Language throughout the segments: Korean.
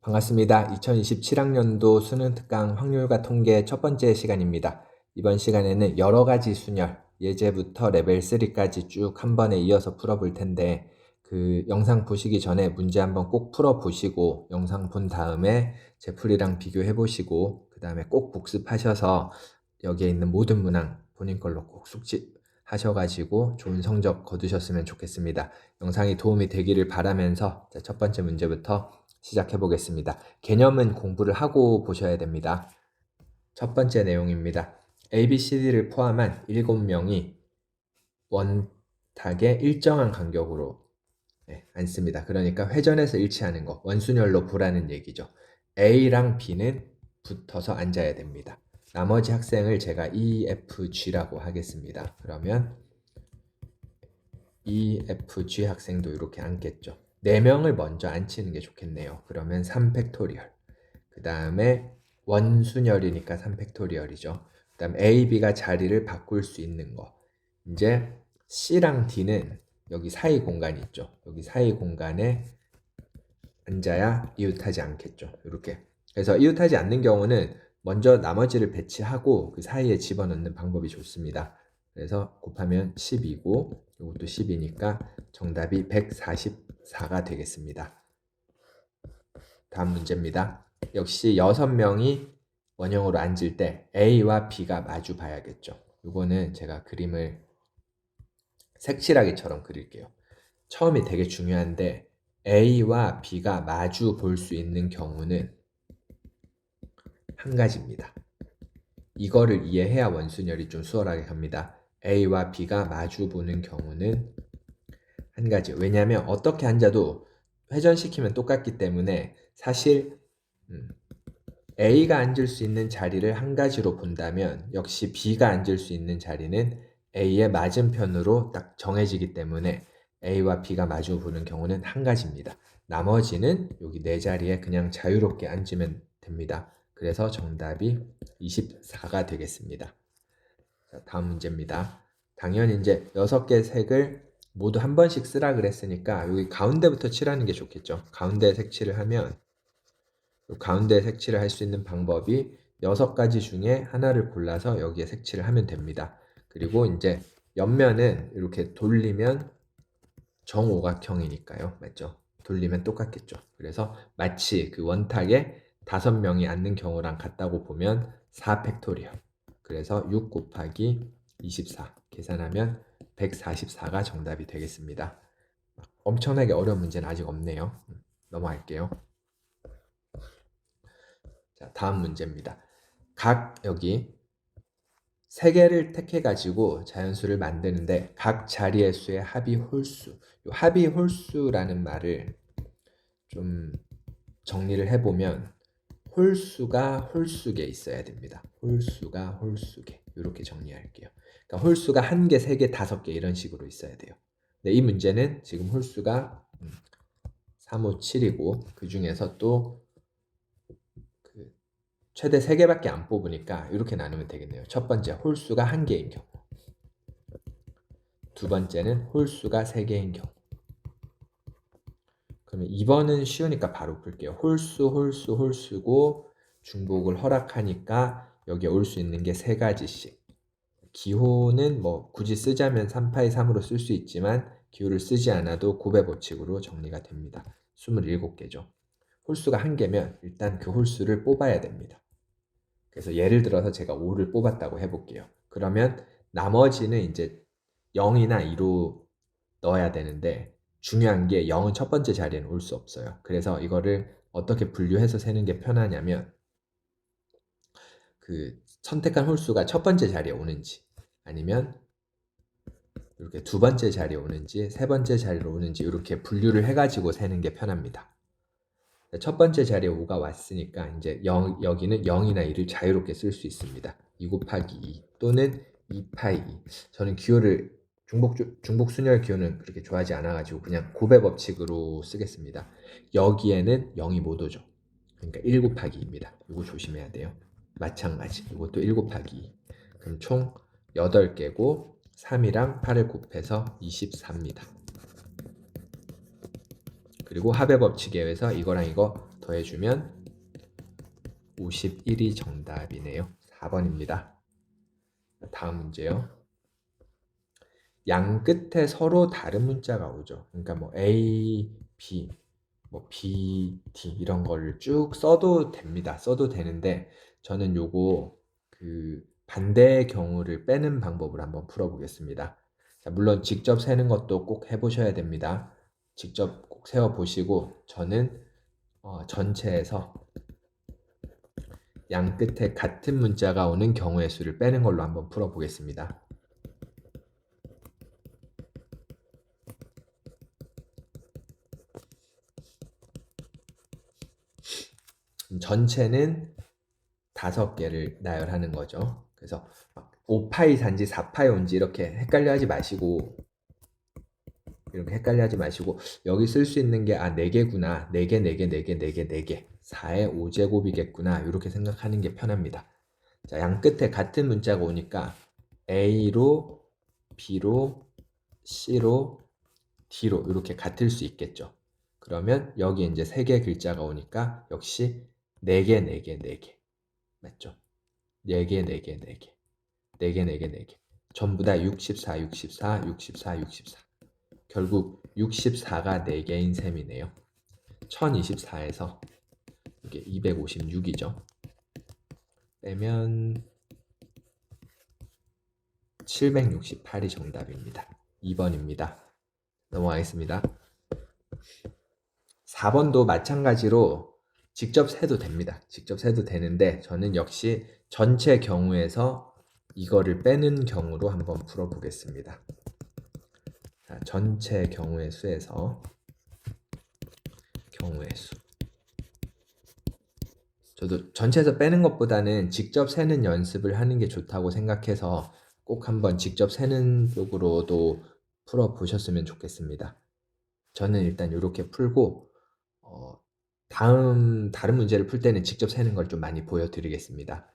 반갑습니다. 2027학년도 수능특강 확률과 통계 첫 번째 시간입니다. 이번 시간에는 여러 가지 순열, 예제부터 레벨 3까지 쭉 한 번에 이어서 풀어볼 텐데 그 영상 보시기 전에 문제 한번 꼭 풀어보시고 영상 본 다음에 제 풀이랑 비교해 보시고 그 다음에 꼭 복습하셔서 여기에 있는 모든 문항 본인 걸로 꼭 숙지하셔가지고 좋은 성적 거두셨으면 좋겠습니다. 영상이 도움이 되기를 바라면서 첫 번째 문제부터 시작해 보겠습니다. 개념은 공부를 하고 보셔야 됩니다. 첫 번째 내용입니다. A, B, C, D를 포함한 7명이 원탁에 일정한 간격으로 앉습니다. 그러니까 회전해서 일치하는 거, 원순열로 보라는 얘기죠. A랑 B는 붙어서 앉아야 됩니다. 나머지 학생을 제가 E, F, G라고 하겠습니다. 그러면 E, F, G 학생도 이렇게 앉겠죠. 4명을 먼저 앉히는 게 좋겠네요. 그러면 3팩토리얼. 그 다음에 원순열이니까 3팩토리얼이죠. 그 다음 A, B가 자리를 바꿀 수 있는 거. 이제 C랑 D는 여기 사이 공간이 있죠. 여기 사이 공간에 앉아야 이웃하지 않겠죠. 이렇게. 그래서 이웃하지 않는 경우는 먼저 나머지를 배치하고 그 사이에 집어넣는 방법이 좋습니다. 그래서 곱하면 10이고 이것도 10이니까 정답이 144가 되겠습니다. 다음 문제입니다. 역시 6명이 원형으로 앉을 때 A와 B가 마주 봐야겠죠. 이거는 제가 그림을 색칠하기처럼 그릴게요. 처음이 되게 중요한데 A와 B가 마주 볼 수 있는 경우는 한 가지입니다. 이거를 이해해야 원순열이 좀 수월하게 갑니다. A와 B가 마주 보는 경우는 한 가지. 왜냐하면 어떻게 앉아도 회전시키면 똑같기 때문에 사실 A가 앉을 수 있는 자리를 한 가지로 본다면 역시 B가 앉을 수 있는 자리는 A의 맞은편으로 딱 정해지기 때문에 A와 B가 마주 보는 경우는 한 가지입니다. 나머지는 여기 네 자리에 그냥 자유롭게 앉으면 됩니다. 그래서 정답이 24가 되겠습니다. 자, 다음 문제입니다. 당연히 이제 6개 색을 모두 한 번씩 쓰라 그랬으니까 여기 가운데부터 칠하는 게 좋겠죠. 가운데 색칠을 하면 가운데 색칠을 할 수 있는 방법이 6가지 중에 하나를 골라서 여기에 색칠을 하면 됩니다. 그리고 이제 옆면은 이렇게 돌리면 정오각형이니까요. 맞죠? 돌리면 똑같겠죠. 그래서 마치 그 원탁에 5명이 앉는 경우랑 같다고 보면 4팩토리얼. 그래서 6 곱하기 24 계산하면 144가 정답이 되겠습니다. 엄청나게 어려운 문제는 아직 없네요. 넘어갈게요. 자, 다음 문제입니다. 각 여기 3개를 택해 가지고 자연수를 만드는데 각 자리의 수의 합이 홀수. 이 합이 홀수라는 말을 좀 정리를 해보면 홀수가 홀수계 있어야 됩니다. 홀수가 홀수계. 이렇게 정리할게요. 그러니까 홀수가 1개, 3개, 5개 이런 식으로 있어야 돼요. 근데 이 문제는 지금 홀수가 3, 5, 7이고 그 중에서 또 최대 3개밖에 안 뽑으니까 이렇게 나누면 되겠네요. 첫 번째 홀수가 1개인 경우, 두 번째는 홀수가 3개인 경우. 그러면 2번은 쉬우니까 바로 풀게요. 홀수, 홀수, 홀수고 중복을 허락하니까 여기에 올 수 있는 게 3가지씩. 기호는 뭐 굳이 쓰자면 3파이 3으로 쓸 수 있지만 기호를 쓰지 않아도 곱의 법칙으로 정리가 됩니다. 27개죠. 홀수가 1개면 일단 그 홀수를 뽑아야 됩니다. 그래서 예를 들어서 제가 5를 뽑았다고 해볼게요. 그러면 나머지는 이제 0이나 2로 넣어야 되는데 중요한 게 0은 첫 번째 자리에는 올 수 없어요. 그래서 이거를 어떻게 분류해서 세는 게 편하냐면 그 선택한 홀수가 첫 번째 자리에 오는지 아니면 이렇게 두 번째 자리에 오는지 세 번째 자리로 오는지 이렇게 분류를 해가지고 세는 게 편합니다. 첫 번째 자리에 5가 왔으니까 이제 여기는 0이나 2를 자유롭게 쓸 수 있습니다. 2 곱하기 2 또는 2파이 2. 저는 기호를 중복 순열 기호는 그렇게 좋아하지 않아가지고 그냥 곱의 법칙으로 쓰겠습니다. 여기에는 0이 못 오죠. 그러니까 1 곱하기 2입니다. 이거 조심해야 돼요. 마찬가지. 이것도 1 곱하기 2. 그럼 총 8개고 3이랑 8을 곱해서 24입니다. 그리고 합의 법칙에 의해서 이거랑 이거 더해주면 51이 정답이네요. 4번입니다. 다음 문제요. 양 끝에 서로 다른 문자가 오죠. 그러니까 뭐 A, B, 뭐 B, D 이런 거를 쭉 써도 됩니다. 써도 되는데 저는 요거 그 반대의 경우를 빼는 방법을 한번 풀어보겠습니다. 자, 물론 직접 세는 것도 꼭 해보셔야 됩니다. 직접 꼭 세어보시고 저는 전체에서 양 끝에 같은 문자가 오는 경우의 수를 빼는 걸로 한번 풀어보겠습니다. 전체는 5개를 나열하는 거죠. 그래서 5파이 산지 4파이 온지 이렇게 헷갈려 하지 마시고 여기 쓸 수 있는 게 4개구나. 4개, 4개, 4개, 4개, 4개. 4의 5제곱이겠구나. 이렇게 생각하는 게 편합니다. 자, 양 끝에 같은 문자가 오니까 A로, B로, C로, D로 이렇게 같을 수 있겠죠. 그러면 여기 이제 3개 글자가 오니까 역시 4개, 4개, 4개. 맞죠? 4개, 4개, 4개. 4개, 4개, 4개. 전부 다 64, 64, 64, 64. 결국 64가 4개인 셈이네요. 1024에서 이게 256이죠. 빼면 768이 정답입니다. 2번입니다. 넘어가겠습니다. 4번도 마찬가지로 직접 세도 됩니다. 직접 세도 되는데 저는 역시 전체 경우에서 이거를 빼는 경우로 한번 풀어보겠습니다. 자, 전체 경우의 수에서 경우의 수. 저도 전체에서 빼는 것보다는 직접 세는 연습을 하는 게 좋다고 생각해서 꼭 한번 직접 세는 쪽으로도 풀어보셨으면 좋겠습니다. 저는 일단 이렇게 풀고 다른 문제를 풀 때는 직접 세는 걸 좀 많이 보여드리겠습니다.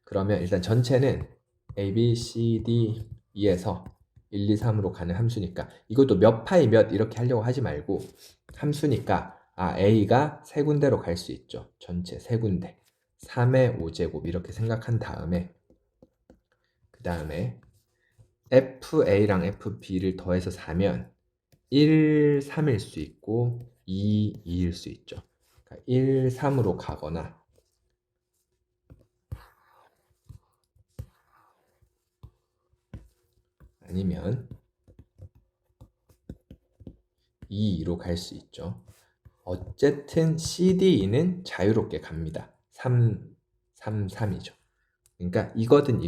그러면 일단 전체는 A, B, C, D, E에서 1, 2, 3으로 가는 함수니까 이것도 몇 파이 몇 이렇게 하려고 하지 말고 함수니까 A가 3군데로 갈 수 있죠. 전체 3군데. 3의 5제곱 이렇게 생각한 다음에 그 다음에 FA랑 FB를 더해서 4면 1, 3일 수 있고 2, 2일 수 있죠. 그러니까 1, 3으로 가거나 아니면 2, 2로 갈 수 있죠. 어쨌든 CDE는 자유롭게 갑니다. 3, 3, 3이죠. 그러니까 이거든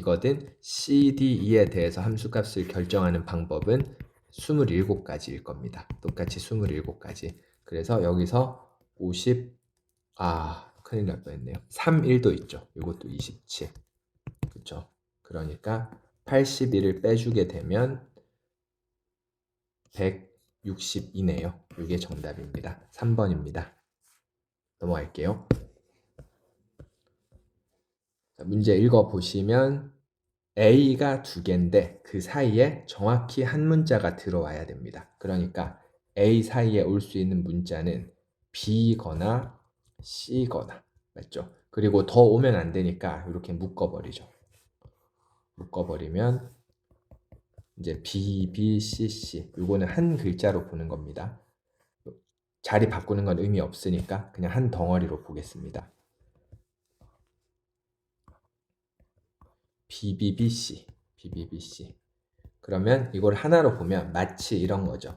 CDE에 대해서 함수값을 결정하는 방법은 27가지일 겁니다. 똑같이 27가지. 그래서 여기서 50, 큰일 날 뻔했네요. 31도 있죠. 이것도 27. 그쵸? 그러니까 81을 빼주게 되면 162네요. 이게 정답입니다. 3번입니다. 넘어갈게요. 자, 문제 읽어보시면 A가 2개인데 그 사이에 정확히 한 문자가 들어와야 됩니다. 그러니까 A 사이에 올 수 있는 문자는 B거나 C거나 맞죠? 그리고 더 오면 안 되니까 이렇게 묶어버리죠. 묶어버리면 이제 B, B, C, C 이거는 한 글자로 보는 겁니다. 자리 바꾸는 건 의미 없으니까 그냥 한 덩어리로 보겠습니다. BBBC, BBBC. 그러면 이걸 하나로 보면 마치 이런 거죠.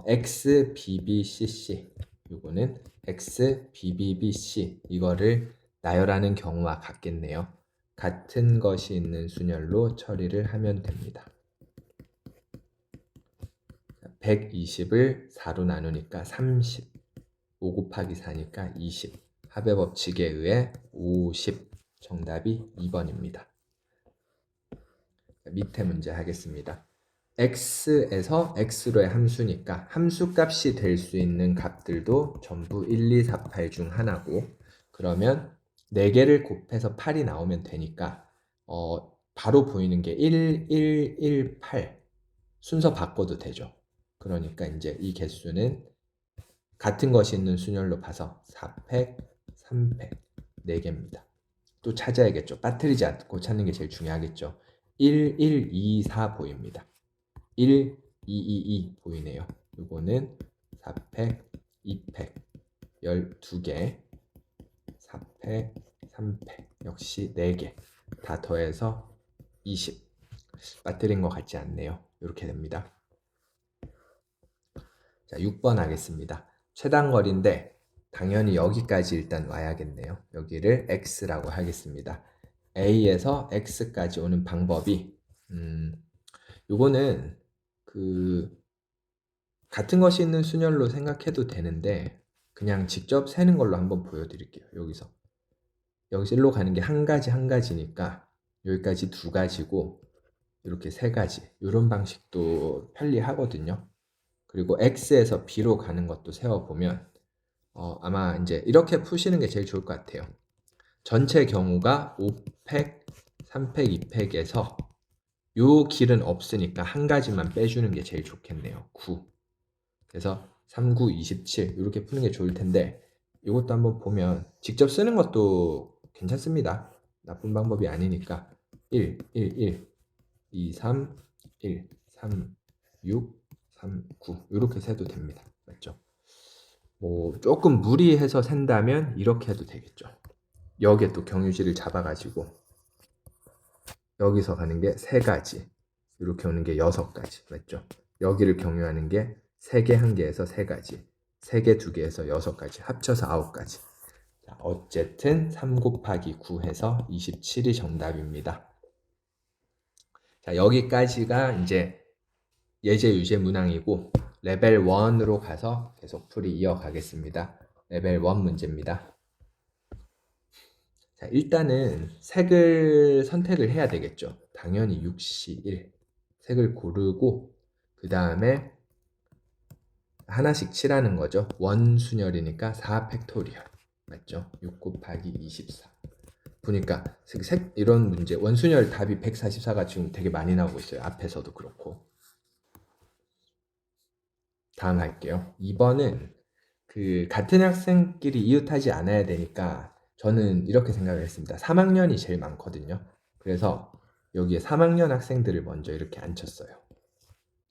XBBCC. 이거는 XBBBC. 이거를 나열하는 경우와 같겠네요. 같은 것이 있는 순열로 처리를 하면 됩니다. 120을 4로 나누니까 30. 5 곱하기 4니까 20. 합의 법칙에 의해 50. 정답이 2번입니다. 밑에 문제 하겠습니다. x에서 x로의 함수니까 함수값이 될 수 있는 값들도 전부 1, 2, 4, 8 중 하나고 그러면 4개를 곱해서 8이 나오면 되니까 바로 보이는 게 1, 1, 1, 8 순서 바꿔도 되죠. 그러니까 이제 이 개수는 같은 것이 있는 순열로 봐서 4팩, 3팩, 4개입니다. 또 찾아야겠죠. 빠뜨리지 않고 찾는 게 제일 중요하겠죠. 1, 1, 2, 4 보입니다. 1, 2, 2, 2 보이네요. 요거는 4팩, 2팩, 12개, 4팩, 3팩, 역시 4개. 다 더해서 20. 빠뜨린 것 같지 않네요. 이렇게 됩니다. 자, 6번 하겠습니다. 최단거리인데 당연히 여기까지 일단 와야겠네요. 여기를 x라고 하겠습니다. a에서 x까지 오는 방법이 요거는 같은 것이 있는 순열로 생각해도 되는데 그냥 직접 세는 걸로 한번 보여드릴게요. 여기서 1로 가는 게 한 가지니까 여기까지 2가지고 이렇게 3가지 이런 방식도 편리하거든요. 그리고 x에서 b로 가는 것도 세워보면 아마 이제 이렇게 푸시는 게 제일 좋을 것 같아요. 전체 경우가 5팩, 3팩, 2팩에서 요 길은 없으니까 한 가지만 빼주는 게 제일 좋겠네요. 9. 그래서 3, 9, 27 이렇게 푸는 게 좋을 텐데 이것도 한번 보면 직접 쓰는 것도 괜찮습니다. 나쁜 방법이 아니니까 1, 1, 1, 2, 3, 1, 3, 6, 3, 9 이렇게 세도 됩니다. 맞죠? 뭐 조금 무리해서 센다면 이렇게 해도 되겠죠. 여기에 또 경유지를 잡아가지고 여기서 가는 게 3가지 이렇게 오는 게 6가지 맞죠? 여기를 경유하는 게 3개 1개에서 3가지 3개 2개에서 6가지 합쳐서 9가지. 자, 어쨌든 3 곱하기 9 해서 27이 정답입니다. 자, 여기까지가 이제 예제 유제 문항이고 레벨 1으로 가서 계속 풀이 이어가겠습니다. 레벨 1 문제입니다. 자, 일단은 색을 선택을 해야 되겠죠. 당연히 6시 1 색을 고르고 그 다음에 하나씩 칠하는 거죠. 원순열이니까 4 팩토리얼 맞죠? 6 곱하기 24 보니까 이런 문제 원순열 답이 144가 지금 되게 많이 나오고 있어요. 앞에서도 그렇고. 다음 할게요. 2번은 같은 학생끼리 이웃하지 않아야 되니까 저는 이렇게 생각을 했습니다. 3학년이 제일 많거든요. 그래서 여기에 3학년 학생들을 먼저 이렇게 앉혔어요.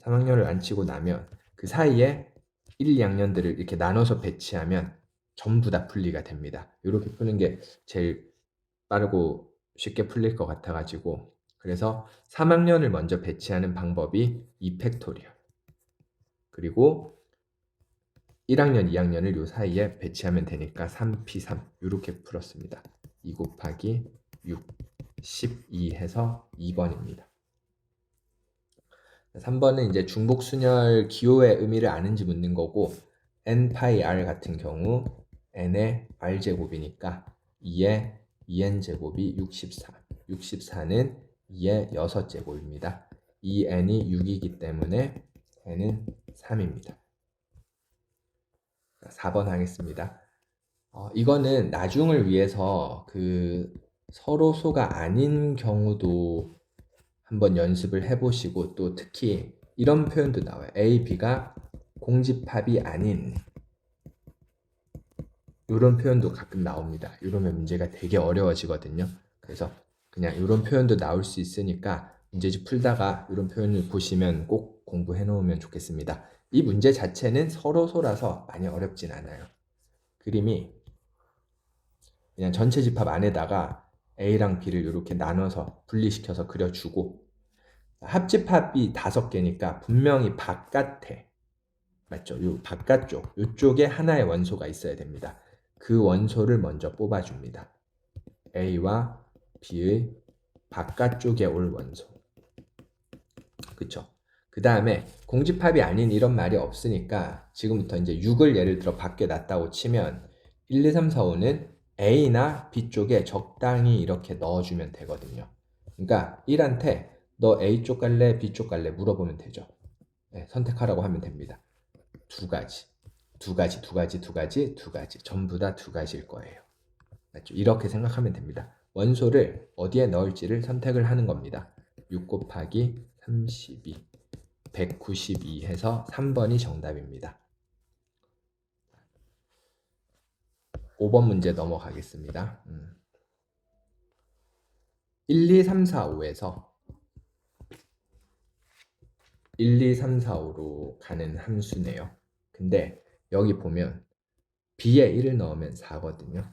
3학년을 앉히고 나면 그 사이에 1, 2학년들을 이렇게 나눠서 배치하면 전부 다 분리가 됩니다. 이렇게 푸는 게 제일 빠르고 쉽게 풀릴 것 같아가지고 그래서 3학년을 먼저 배치하는 방법이 2팩토리얼 그리고 1학년, 2학년을 요 사이에 배치하면 되니까 3p3 이렇게 풀었습니다. 2 곱하기 6, 12 해서 2번입니다. 3번은 이제 중복순열 기호의 의미를 아는지 묻는 거고 n-r 같은 경우 n의 r제곱이니까 2의 2n제곱이 64 64는 2의 6제곱입니다. 2n이 6이기 때문에 n은 3입니다. 4번 하겠습니다. 이거는 나중을 위해서 서로소가 아닌 경우도 한번 연습을 해보시고 또 특히 이런 표현도 나와요. A, B가 공집합이 아닌 이런 표현도 가끔 나옵니다. 이러면 문제가 되게 어려워지거든요. 그래서 그냥 이런 표현도 나올 수 있으니까 문제집 풀다가 이런 표현을 보시면 꼭 공부해 놓으면 좋겠습니다. 이 문제 자체는 서로소라서 많이 어렵진 않아요. 그림이 그냥 전체 집합 안에다가 A랑 B를 이렇게 나눠서 분리시켜서 그려주고 합집합이 5개니까 분명히 바깥에 맞죠? 요 바깥쪽 요쪽에 하나의 원소가 있어야 됩니다. 그 원소를 먼저 뽑아줍니다. A와 B의 바깥쪽에 올 원소 그쵸? 그 다음에 공집합이 아닌 이런 말이 없으니까 지금부터 이제 6을 예를 들어 밖에 놨다고 치면 1, 2, 3, 4, 5는 A나 B 쪽에 적당히 이렇게 넣어주면 되거든요. 그러니까 1한테 너 A 쪽 갈래? B 쪽 갈래? 물어보면 되죠. 네, 선택하라고 하면 됩니다. 2가지, 2가지, 2가지, 2가지, 2가지 전부 다 2가지일 거예요. 맞죠? 이렇게 생각하면 됩니다. 원소를 어디에 넣을지를 선택을 하는 겁니다. 6 곱하기 32 192 해서 3번이 정답입니다. 5번 문제 넘어가겠습니다. 1, 2, 3, 4, 5에서 1, 2, 3, 4, 5로 가는 함수네요. 근데 여기 보면 b에 1을 넣으면 4거든요.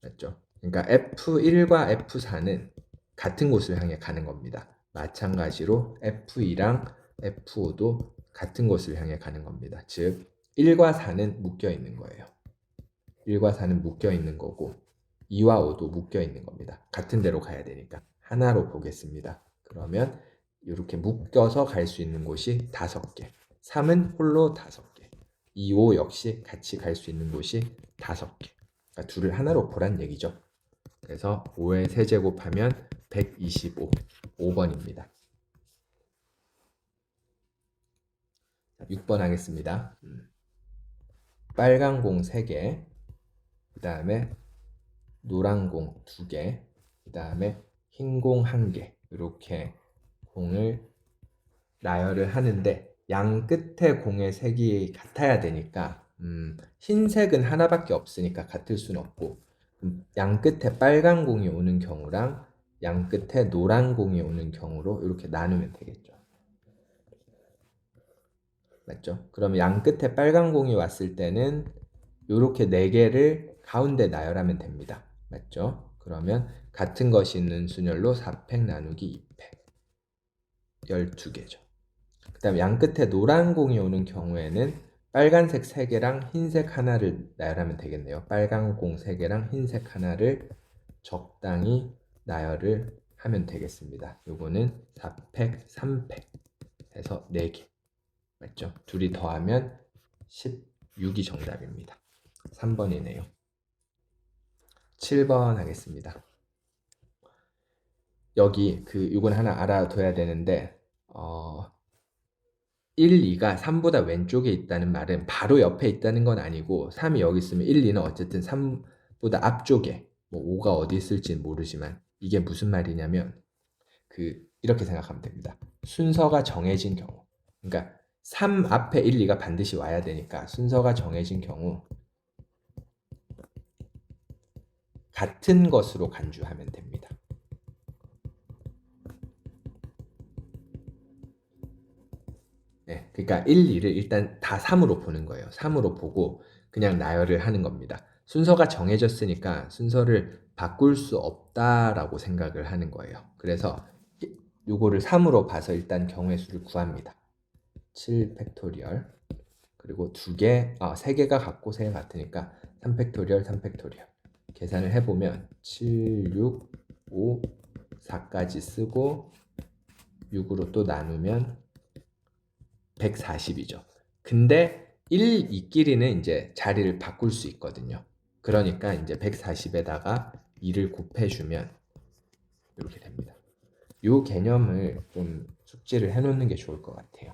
맞죠? 그러니까 F1과 F4는 같은 곳을 향해 가는 겁니다. 마찬가지로 F2랑 F5도 같은 곳을 향해 가는 겁니다. 즉 1과 4는 묶여 있는 거예요. 1과 4는 묶여 있는 거고 2와 5도 묶여 있는 겁니다. 같은 데로 가야 되니까 하나로 보겠습니다. 그러면 이렇게 묶여서 갈 수 있는 곳이 5개. 3은 홀로 5개. 2, 5 역시 같이 갈 수 있는 곳이 5개. 그러니까 둘을 하나로 보란 얘기죠. 그래서 5의 세제곱하면 125. 5번입니다. 6번 하겠습니다. 빨간 공 3개, 그 다음에 노란 공 2개, 그 다음에 흰 공 1개, 이렇게 공을 나열을 하는데 양 끝에 공의 색이 같아야 되니까 흰색은 하나밖에 없으니까 같을 수는 없고 양 끝에 빨간 공이 오는 경우랑 양 끝에 노란 공이 오는 경우로 이렇게 나누면 되겠죠. 맞죠? 그럼 양 끝에 빨간 공이 왔을 때는 이렇게 4개를 가운데 나열하면 됩니다. 맞죠? 그러면 같은 것이 있는 순열로 4팩 나누기 2팩 12개죠. 그 다음에 양 끝에 노란 공이 오는 경우에는 빨간색 3개랑 흰색 하나를 나열하면 되겠네요. 빨간 공 3개랑 흰색 하나를 적당히 나열을 하면 되겠습니다. 요거는 4팩, 3팩 해서 4개. 맞죠? 둘이 더하면 16이 정답입니다. 3번이네요. 7번 하겠습니다. 여기 이건 하나 알아둬야 되는데 1, 2가 3보다 왼쪽에 있다는 말은 바로 옆에 있다는 건 아니고 3이 여기 있으면 1, 2는 어쨌든 3보다 앞쪽에 뭐 5가 어디 있을지는 모르지만 이게 무슨 말이냐면 이렇게 생각하면 됩니다. 순서가 정해진 경우 그러니까 3 앞에 1, 2가 반드시 와야 되니까 순서가 정해진 경우 같은 것으로 간주하면 됩니다. 네, 그러니까 1, 2를 일단 다 3으로 보는 거예요. 3으로 보고 그냥 나열을 하는 겁니다. 순서가 정해졌으니까 순서를 바꿀 수 없다라고 생각을 하는 거예요. 그래서 요거를 3으로 봐서 일단 경우의 수를 구합니다. 7 팩토리얼 그리고 3개가 같고 3개 같으니까 3 팩토리얼 3 팩토리얼 계산을 해보면 7, 6, 5, 4까지 쓰고 6으로 또 나누면 140이죠. 근데 1, 2끼리는 이제 자리를 바꿀 수 있거든요. 그러니까 이제 140에다가 2를 곱해주면 이렇게 됩니다. 이 개념을 좀 숙지를 해놓는 게 좋을 것 같아요.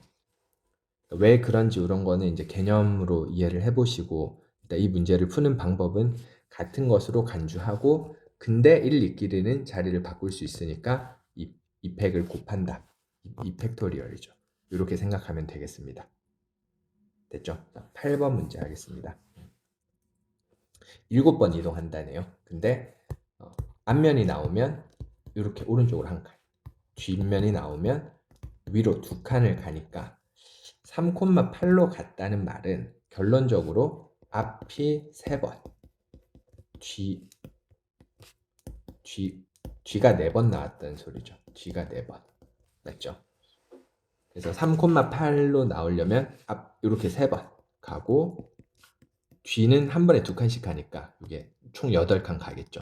왜 그런지 이런 거는 이제 개념으로 이해를 해보시고 이 문제를 푸는 방법은 같은 것으로 간주하고 근데 1, 2끼리는 자리를 바꿀 수 있으니까 2팩을 곱한다. 2팩토리얼이죠. 이렇게 생각하면 되겠습니다. 됐죠? 8번 문제 하겠습니다. 7번 이동한다네요. 근데 앞면이 나오면 이렇게 오른쪽으로 한 칸, 뒷면이 나오면 위로 2칸을 가니까 3,8로 갔다는 말은 결론적으로 앞이 3번, 뒤가 4번 나왔다는 소리죠. 뒤가 4번. 맞죠? 그래서 3,8로 나오려면 앞 이렇게 3번 가고 뒤는 한 번에 2칸씩 가니까 이게 총 8칸 가겠죠.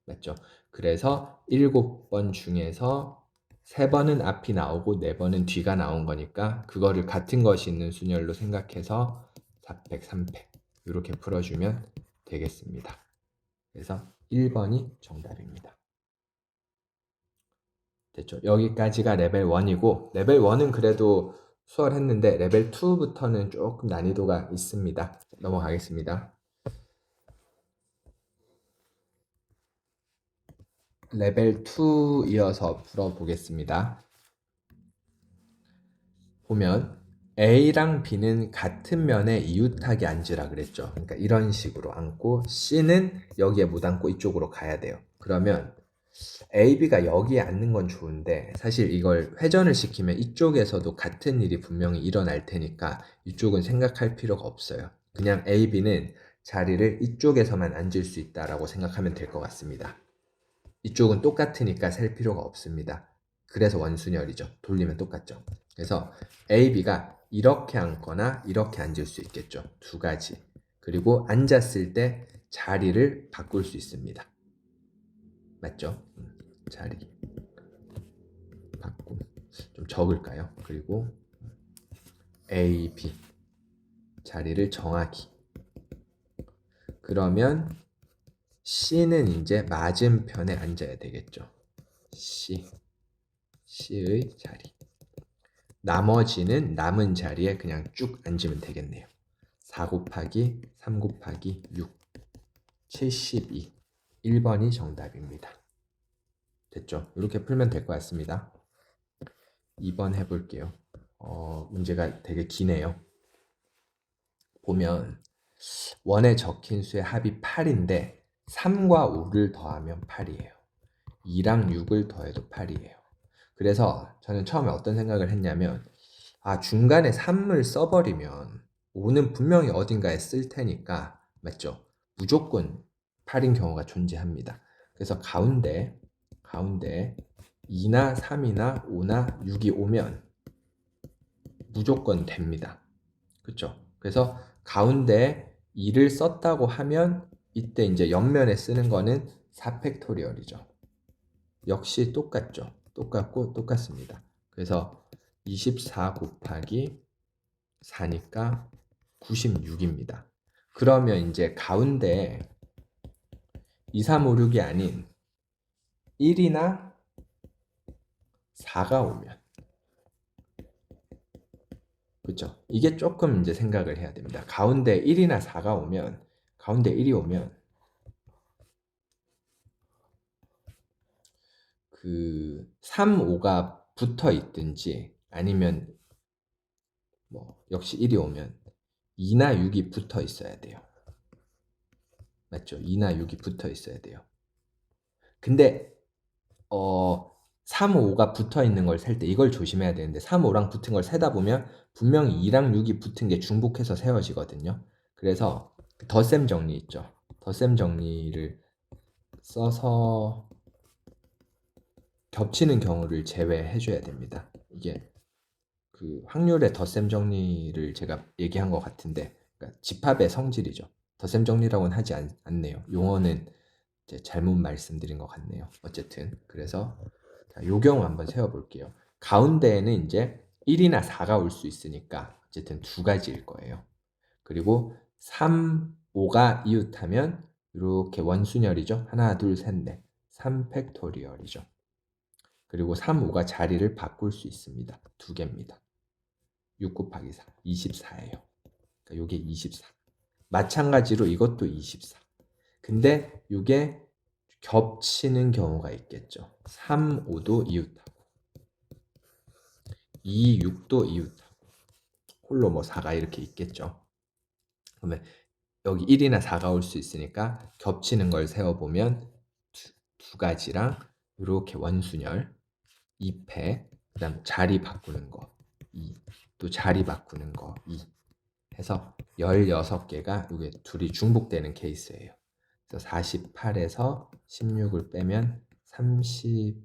맞죠? 그래서 7번 중에서 3번은 앞이 나오고 4번은 뒤가 나온 거니까 그거를 같은 것이 있는 순열로 생각해서 4팩, 3팩 이렇게 풀어주면 되겠습니다. 그래서 1번이 정답입니다. 됐죠? 여기까지가 레벨 1이고 레벨 1은 그래도 수월했는데 레벨 2부터는 조금 난이도가 있습니다. 넘어가겠습니다. 레벨 2 이어서 풀어보겠습니다. 보면 A랑 B는 같은 면에 이웃하게 앉으라 그랬죠. 그러니까 이런 식으로 앉고 C는 여기에 못 앉고 이쪽으로 가야 돼요. 그러면 A, B가 여기에 앉는 건 좋은데 사실 이걸 회전을 시키면 이쪽에서도 같은 일이 분명히 일어날 테니까 이쪽은 생각할 필요가 없어요. 그냥 A, B는 자리를 이쪽에서만 앉을 수 있다라고 생각하면 될 것 같습니다. 이쪽은 똑같으니까 셀 필요가 없습니다. 그래서 원순열이죠. 돌리면 똑같죠. 그래서 A, B가 이렇게 앉거나 이렇게 앉을 수 있겠죠. 두 가지. 그리고 앉았을 때 자리를 바꿀 수 있습니다. 맞죠? 자리 바꿈. 좀 적을까요? 그리고 A, B 자리를 정하기. 그러면 C는 이제 맞은편에 앉아야 되겠죠. C의 자리. 나머지는 남은 자리에 그냥 쭉 앉으면 되겠네요. 4 곱하기 3 곱하기 6, 72. 1번이 정답입니다. 됐죠? 이렇게 풀면 될 것 같습니다. 2번 해볼게요. 문제가 되게 기네요. 보면 원에 적힌 수의 합이 8인데 3과 5를 더하면 8이에요. 2랑 6을 더해도 8이에요. 그래서 저는 처음에 어떤 생각을 했냐면 중간에 3을 써버리면 5는 분명히 어딘가에 쓸 테니까 맞죠? 무조건 8인 경우가 존재합니다. 그래서 가운데 2나 3이나 5나 6이 오면 무조건 됩니다. 그쵸? 그래서 가운데 2를 썼다고 하면 이때 이제 옆면에 쓰는 거는 4팩토리얼이죠. 역시 똑같죠. 똑같고 똑같습니다. 그래서 24 곱하기 4니까 96입니다. 그러면 이제 가운데 2, 3, 5, 6이 아닌 1이나 4가 오면 그렇죠? 이게 조금 이제 생각을 해야 됩니다. 가운데 1이나 4가 오면 가운데 1이 오면 그 3, 5가 붙어 있든지 아니면 뭐 역시 1이 오면 2나 6이 붙어 있어야 돼요. 맞죠? 2나 6이 붙어 있어야 돼요. 근데 3, 5가 붙어 있는 걸 셀 때 이걸 조심해야 되는데 3, 5랑 붙은 걸 세다 보면 분명히 2랑 6이 붙은 게 중복해서 세워지거든요. 그래서 덧셈 정리 있죠. 덧셈 정리를 써서 겹치는 경우를 제외해 줘야 됩니다. 이게 그 확률의 덧셈 정리를 제가 얘기한 것 같은데 그러니까 집합의 성질이죠. 덧셈 정리라고는 하지 않네요. 용어는 이제 잘못 말씀드린 것 같네요. 어쨌든 그래서 요 경우 한번 세워볼게요. 가운데에는 이제 1이나 4가 올 수 있으니까 어쨌든 두 가지일 거예요. 그리고 3, 5가 이웃하면 이렇게 원순열이죠. 하나, 둘, 셋, 넷. 3팩토리얼이죠. 그리고 3, 5가 자리를 바꿀 수 있습니다. 두 개입니다. 6 곱하기 4, 24예요. 그러니까 이게 24. 마찬가지로 이것도 24. 근데 이게 겹치는 경우가 있겠죠. 3, 5도 이웃하고 2, 6도 이웃하고 홀로 뭐 4가 이렇게 있겠죠. 그러면 여기 1이나 4가 올 수 있으니까 겹치는 걸 세워보면 두 가지랑 이렇게 원순열 2패 그 다음 자리 바꾸는 거 2, 또 자리 바꾸는 거 2 해서 16개가 이게 둘이 중복되는 케이스예요. 그래서 48에서 16을 빼면 30입니다.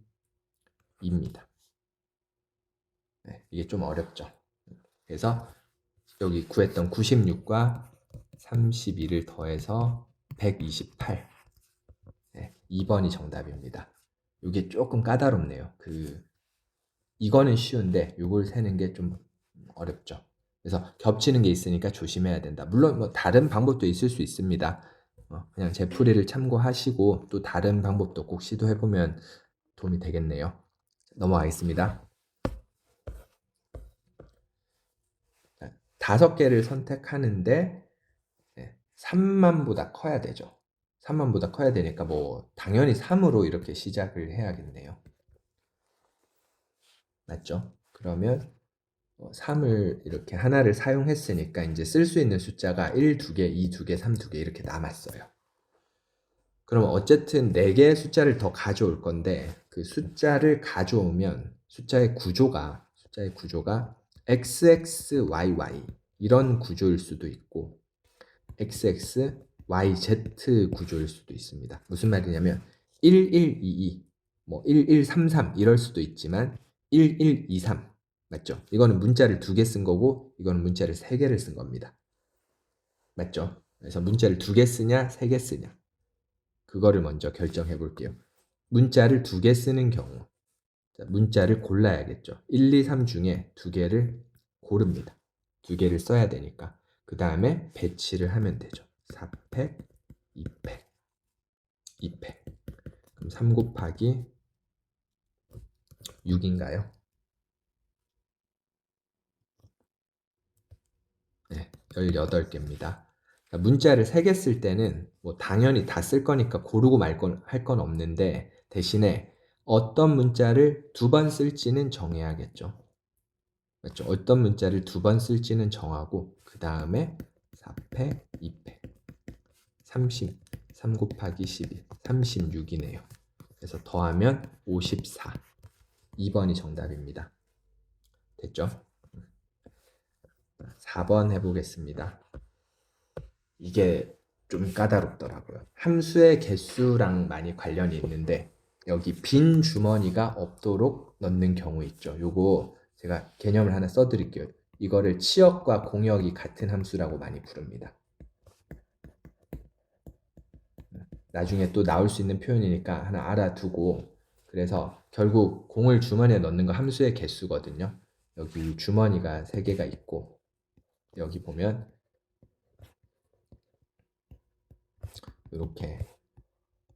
네, 이게 좀 어렵죠. 그래서 여기 구했던 96과 32를 더해서 128. 네, 2번이 정답입니다. 이게 조금 까다롭네요. 이거는 쉬운데 이걸 세는 게 좀 어렵죠. 그래서 겹치는 게 있으니까 조심해야 된다. 물론 뭐 다른 방법도 있을 수 있습니다. 그냥 제 풀이를 참고하시고 또 다른 방법도 꼭 시도해보면 도움이 되겠네요. 넘어가겠습니다. 5개를 선택하는데 3만보다 커야 되죠. 3만보다 커야 되니까 뭐 당연히 3으로 이렇게 시작을 해야겠네요. 맞죠? 그러면 3을 이렇게 하나를 사용했으니까 이제 쓸 수 있는 숫자가 1, 2개, 2, 2개, 3, 2개 이렇게 남았어요. 그럼 어쨌든 4개의 숫자를 더 가져올 건데 그 숫자를 가져오면 숫자의 구조가 XXYY 이런 구조일 수도 있고 XXYZ 구조일 수도 있습니다. 무슨 말이냐면 1122, 뭐 1133 이럴 수도 있지만 1123 맞죠? 이거는 문자를 2개 쓴 거고 이거는 문자를 3개를 쓴 겁니다. 맞죠? 그래서 문자를 2개 쓰냐 3개 쓰냐 그거를 먼저 결정해 볼게요. 문자를 2개 쓰는 경우 문자를 골라야겠죠. 1, 2, 3 중에 2개를 고릅니다. 2개를 써야 되니까 그 다음에 배치를 하면 되죠. 4팩, 2팩, 2팩. 그럼 3 곱하기 6인가요? 네, 18개입니다. 문자를 3개 쓸 때는 뭐 당연히 다 쓸 거니까 고르고 말 건 할 건 없는데 대신에 어떤 문자를 2번 쓸지는 정해야겠죠. 맞죠? 어떤 문자를 2번 쓸지는 정하고 그 다음에 4팩, 2팩, 30, 3 곱하기 12, 36이네요. 그래서 더하면 54. 2번이 정답입니다. 됐죠? 4번 해보겠습니다. 이게 좀 까다롭더라고요. 함수의 개수랑 많이 관련이 있는데 여기 빈 주머니가 없도록 넣는 경우 있죠. 요거 제가 개념을 하나 써드릴게요. 이거를 치역과 공역이 같은 함수라고 많이 부릅니다. 나중에 또 나올 수 있는 표현이니까 하나 알아두고 그래서 결국 공을 주머니에 넣는 거 함수의 개수거든요. 여기 주머니가 3개가 있고 여기 보면 이렇게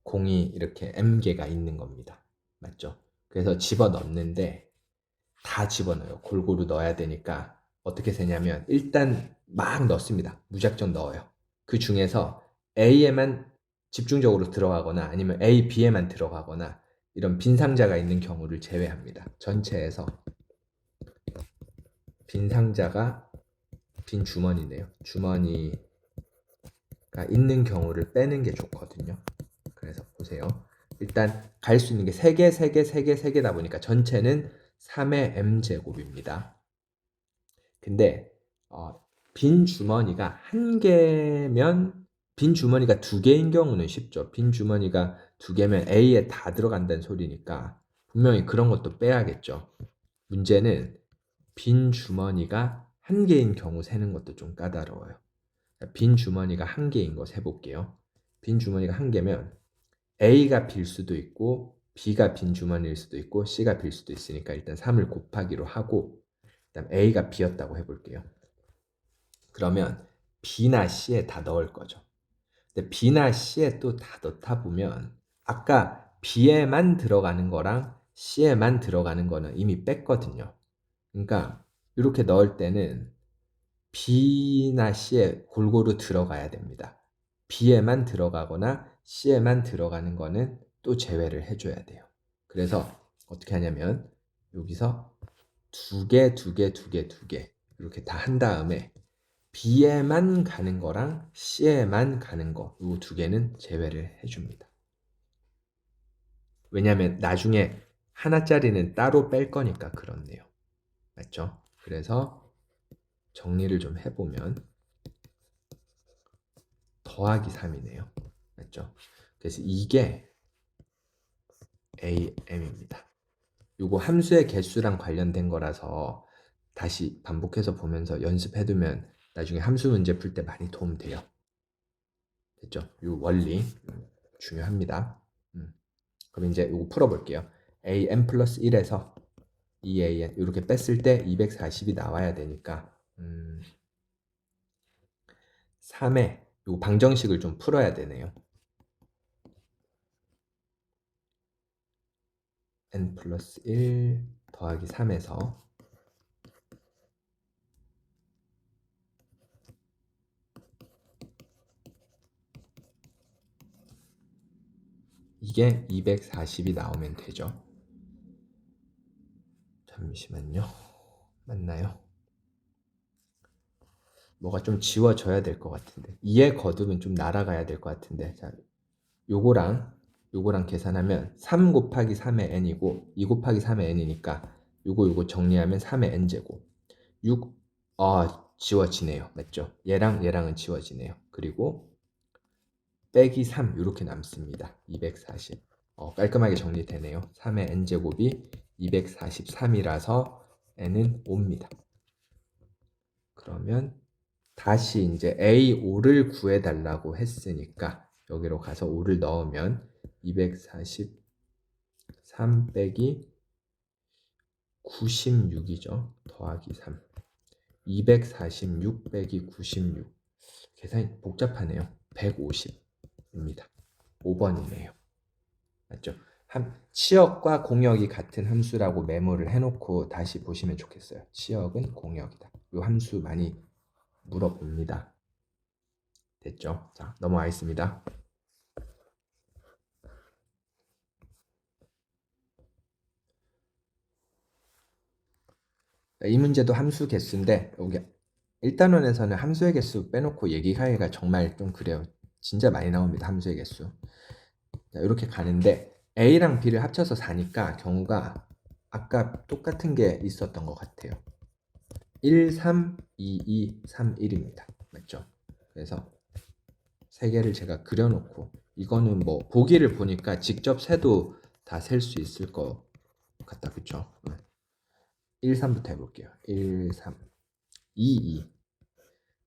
공이 이렇게 m개가 있는 겁니다. 맞죠? 그래서 집어넣는데 다 집어넣어요. 골고루 넣어야 되니까 어떻게 세냐면 일단 막 넣습니다. 무작정 넣어요. 그 중에서 A에만 집중적으로 들어가거나 아니면 A, B에만 들어가거나 이런 빈 상자가 있는 경우를 제외합니다. 전체에서 빈 상자가 빈 주머니네요. 주머니가 있는 경우를 빼는 게 좋거든요. 그래서 보세요. 일단 갈 수 있는 게 3개, 3개, 3개, 3개다 보니까 전체는 3의 m제곱입니다. 근데 빈 주머니가 1개면 빈 주머니가 2개인 경우는 쉽죠. 빈 주머니가 2개면 A에 다 들어간다는 소리니까 분명히 그런 것도 빼야겠죠. 문제는 빈 주머니가 1개인 경우 세는 것도 좀 까다로워요. 빈 주머니가 1개인 거 세볼게요. 빈 주머니가 1개면 A가 빌 수도 있고 B가 빈 주머니일 수도 있고 C가 빌 수도 있으니까 일단 3을 곱하기로 하고 그다음 A가 비었다고 해볼게요. 그러면 B나 C에 다 넣을 거죠. 근데 B나 C에 또 다 넣다 보면 아까 B에만 들어가는 거랑 C에만 들어가는 거는 이미 뺐거든요. 그러니까 이렇게 넣을 때는 B나 C에 골고루 들어가야 됩니다. B에만 들어가거나 C에만 들어가는 거는 또 제외를 해줘야 돼요. 그래서 어떻게 하냐면 여기서 2개, 2개, 2개, 2개 이렇게 다 한 다음에 B에만 가는 거랑 C에만 가는 거, 이 2개는 제외를 해줍니다. 왜냐하면 나중에 하나짜리는 따로 뺄 거니까 그렇네요. 맞죠? 그래서 정리를 좀 해보면 더하기 3이네요. 맞죠? 그래서 이게 AM입니다. 요거 함수의 개수랑 관련된 거라서 다시 반복해서 보면서 연습해두면 나중에 함수 문제 풀 때 많이 도움 돼요. 됐죠? 요 원리 중요합니다. 그럼 이제 요거 풀어볼게요. AM 플러스 1에서 2AN 이렇게 뺐을 때 240이 나와야 되니까 3에 요 방정식을 좀 풀어야 되네요. n 플러스 1 더하기 3에서 이게 240이 나오면 되죠. 잠시만요. 맞나요? 뭐가 좀 지워져야 될 것 같은데 2의 거듭은 좀 날아가야 될 것 같은데 자, 요거랑 계산하면 3 곱하기 3의 n이고 2 곱하기 3의 n이니까 요거 정리하면 3의 n제곱 6 지워지네요. 맞죠? 얘랑은 지워지네요. 그리고 빼기 3 이렇게 남습니다. 240 깔끔하게 정리되네요. 3의 n제곱이 243이라서 n은 5입니다. 그러면 다시 이제 A5를 구해달라고 했으니까 여기로 가서 5를 넣으면 243 빼기 96이죠. 더하기 3. 246 빼기 96. 계산이 복잡하네요. 150입니다. 5번이네요. 맞죠? 치역과 공역이 같은 함수라고 메모를 해놓고 다시 보시면 좋겠어요. 치역은 공역이다. 이 함수 많이 물어봅니다. 됐죠? 자, 넘어가겠습니다. 이 문제도 함수 개수인데 여기 1단원에서는 함수의 개수 빼놓고 얘기하기가 정말 좀 그래요. 진짜 많이 나옵니다. 함수의 개수. 자, 이렇게 가는데 A랑 B를 합쳐서 4니까 경우가 아까 똑같은 게 있었던 것 같아요. 1, 3, 2, 2, 3, 1입니다. 맞죠? 그래서 세 개를 제가 그려놓고 이거는 뭐 보기를 보니까 직접 세도 다 셀 수 있을 것 같다. 그쵸? 1, 3부터 해볼게요. 1, 3, 2, 2.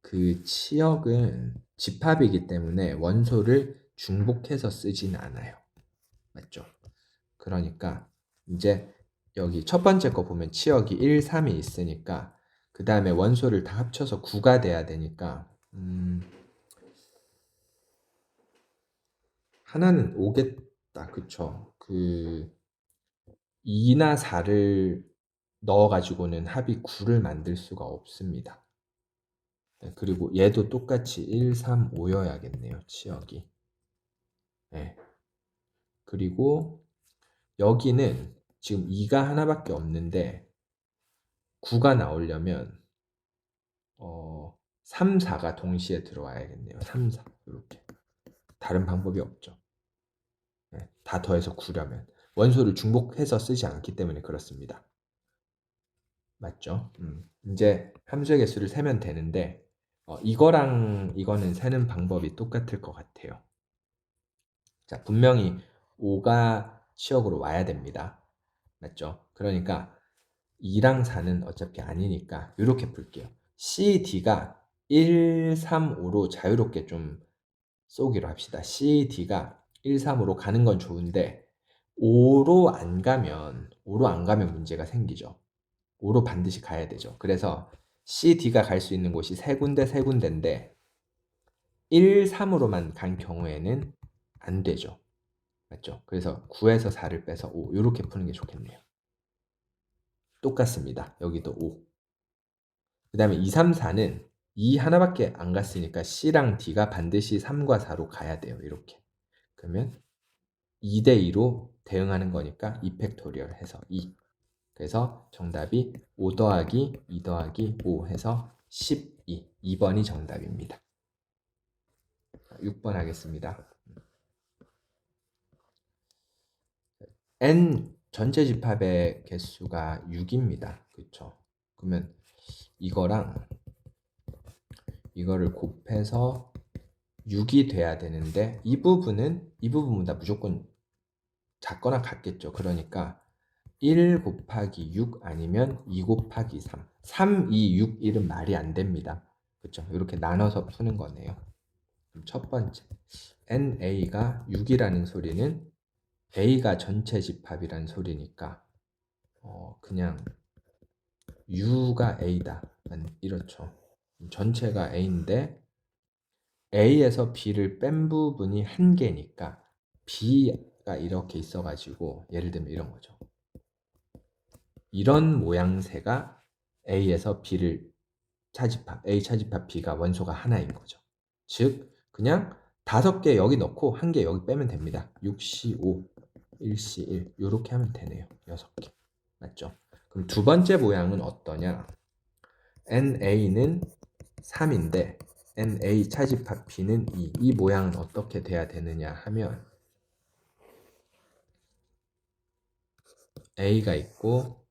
그 치역은 집합이기 때문에 원소를 중복해서 쓰진 않아요. 맞죠? 그러니까 이제 여기 첫 번째 거 보면 치역이 1, 3이 있으니까 그 다음에 원소를 다 합쳐서 9가 돼야 되니까 하나는 오겠다. 그쵸? 2나 4를 넣어가지고는 합이 9를 만들 수가 없습니다. 네, 그리고 얘도 똑같이 1, 3, 5여야겠네요. 치역이. 네. 그리고 여기는 지금 2가 하나밖에 없는데 9가 나오려면 3, 4가 동시에 들어와야겠네요. 3, 4 이렇게. 다른 방법이 없죠. 네, 다 더해서 9려면 원소를 중복해서 쓰지 않기 때문에 그렇습니다. 맞죠? 이제 함수의 개수를 세면 되는데 이거랑 이거는 세는 방법이 똑같을 것 같아요. 자, 분명히 5가 치역으로 와야 됩니다. 맞죠? 그러니까 2랑 4는 어차피 아니니까 이렇게 풀게요. C, D가 1, 3, 5로 자유롭게 좀 쏘기로 합시다. C, D가 1, 3으로 가는 건 좋은데 5로 안 가면 문제가 생기죠. 5로 반드시 가야 되죠. 그래서 C, D가 갈 수 있는 곳이 세 군데인데 1, 3으로만 간 경우에는 안 되죠. 맞죠? 그래서 9에서 4를 빼서 5 이렇게 푸는 게 좋겠네요. 똑같습니다. 여기도 5. 그 다음에 2, 3, 4는 2 하나밖에 안 갔으니까 C랑 D가 반드시 3과 4로 가야 돼요. 이렇게. 그러면 2대 2로 대응하는 거니까 2팩토리얼 해서 2. 그래서 정답이 5 더하기 2 더하기 5 해서 12. 2번이 정답입니다. 6번 하겠습니다. n 전체 집합의 개수가 6입니다. 그렇죠? 그러면 이거랑 이거를 곱해서 6이 돼야 되는데 이 부분보다 무조건 작거나 같겠죠. 그러니까 1 곱하기 6 아니면 2 곱하기 3. 3, 2, 6, 1은 말이 안 됩니다. 그렇죠? 이렇게 나눠서 푸는 거네요. 그럼 첫 번째 NA가 6이라는 소리는 A가 전체 집합이란 소리니까 그냥 U가 A다. 이렇죠. 전체가 A인데 A에서 B를 뺀 부분이 한 개니까 B가 이렇게 있어가지고 예를 들면 이런 거죠. 이런 모양새가 A에서 B를 차집합, A 차집합 B가 원소가 하나인 거죠. 즉 그냥 5개 여기 넣고 1개 여기 빼면 됩니다. 6C5, 1C1 이렇게 하면 되네요. 6개. 맞죠? 그럼 두 번째 모양은 어떠냐? NA는 3인데 NA 차집합 B는 2. 이 모양은 어떻게 돼야 되느냐 하면 A가 있고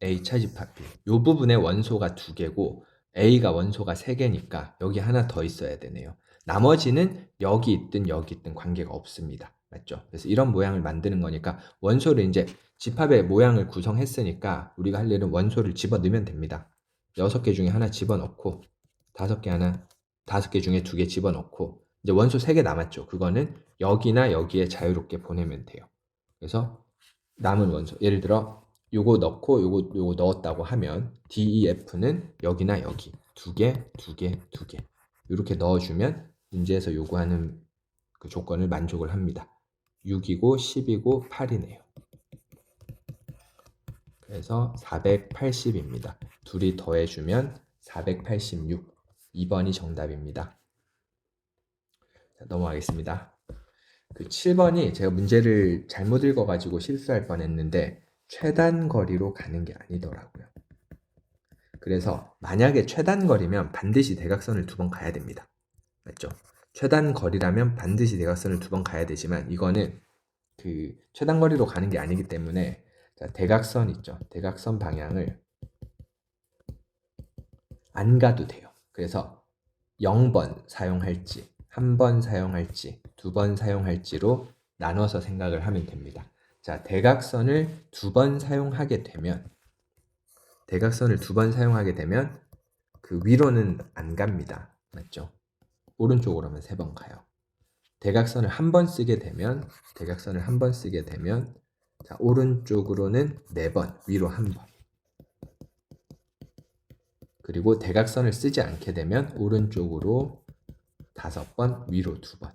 A 차집합 B. 이 부분의 원소가 2개고 A가 원소가 3개니까 여기 하나 더 있어야 되네요. 나머지는 여기 있든 여기 있든 관계가 없습니다. 맞죠? 그래서 이런 모양을 만드는 거니까 원소를 이제 집합의 모양을 구성했으니까 우리가 할 일은 원소를 집어넣으면 됩니다. 6개 중에 하나 집어넣고 5개 중에 2개 집어넣고 이제 원소 3개 남았죠. 그거는 여기나 여기에 자유롭게 보내면 돼요. 그래서 남은 원소 예를 들어 요거 넣고 요거 넣었다고 하면 DEF는 여기나 여기 2개, 2개, 2개 이렇게 넣어주면 문제에서 요구하는 그 조건을 만족을 합니다. 6이고 10이고 8이네요. 그래서 480입니다. 둘이 더해주면 486. 2번이 정답입니다. 자, 넘어가겠습니다. 그 7번이 제가 문제를 잘못 읽어가지고 실수할 뻔했는데 최단 거리로 가는 게 아니더라고요. 그래서 만약에 최단 거리면 반드시 대각선을 2번 가야 됩니다. 맞죠? 최단 거리라면 반드시 대각선을 2번 가야 되지만 이거는 그 최단 거리로 가는 게 아니기 때문에 자, 대각선 있죠? 대각선 방향을 안 가도 돼요. 그래서 0번 사용할지 1번 사용할지 2번 사용할지로 나눠서 생각을 하면 됩니다. 자, 대각선을 2번 사용하게 되면 그 위로는 안 갑니다. 맞죠? 오른쪽으로만 3번 가요. 대각선을 한 번 쓰게 되면 자, 오른쪽으로는 4번, 위로 1번. 그리고 대각선을 쓰지 않게 되면 오른쪽으로 5번, 위로 2번.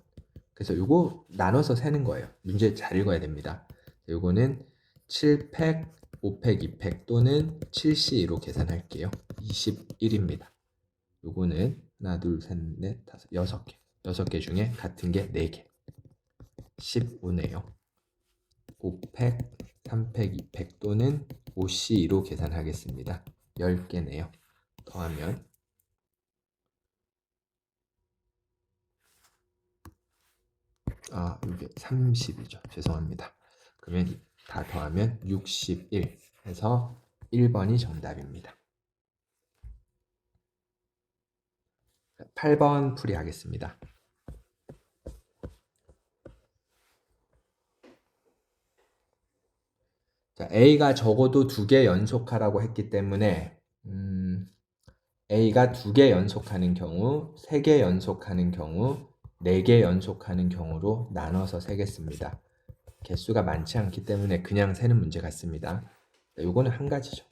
그래서 이거 나눠서 세는 거예요. 문제 잘 읽어야 됩니다. 이거는 7팩, 5팩, 2팩 또는 7C로 계산할게요. 21입니다. 요거는 하나, 둘, 셋, 넷, 다섯, 6개. 6개 중에 같은 게 4개. 15네요. 5팩, 3팩, 2팩 또는 5C로 계산하겠습니다. 10개네요. 더하면 이게 30이죠. 죄송합니다. 그러면 다 더하면 61 해서 1번이 정답입니다. 8번 풀이하겠습니다. 자, A가 적어도 2개 연속하라고 했기 때문에 A가 2개 연속하는 경우, 3개 연속하는 경우, 4개 연속하는 경우로 나눠서 세겠습니다. 개수가 많지 않기 때문에 그냥 세는 문제 같습니다. 요거는 한 가지죠.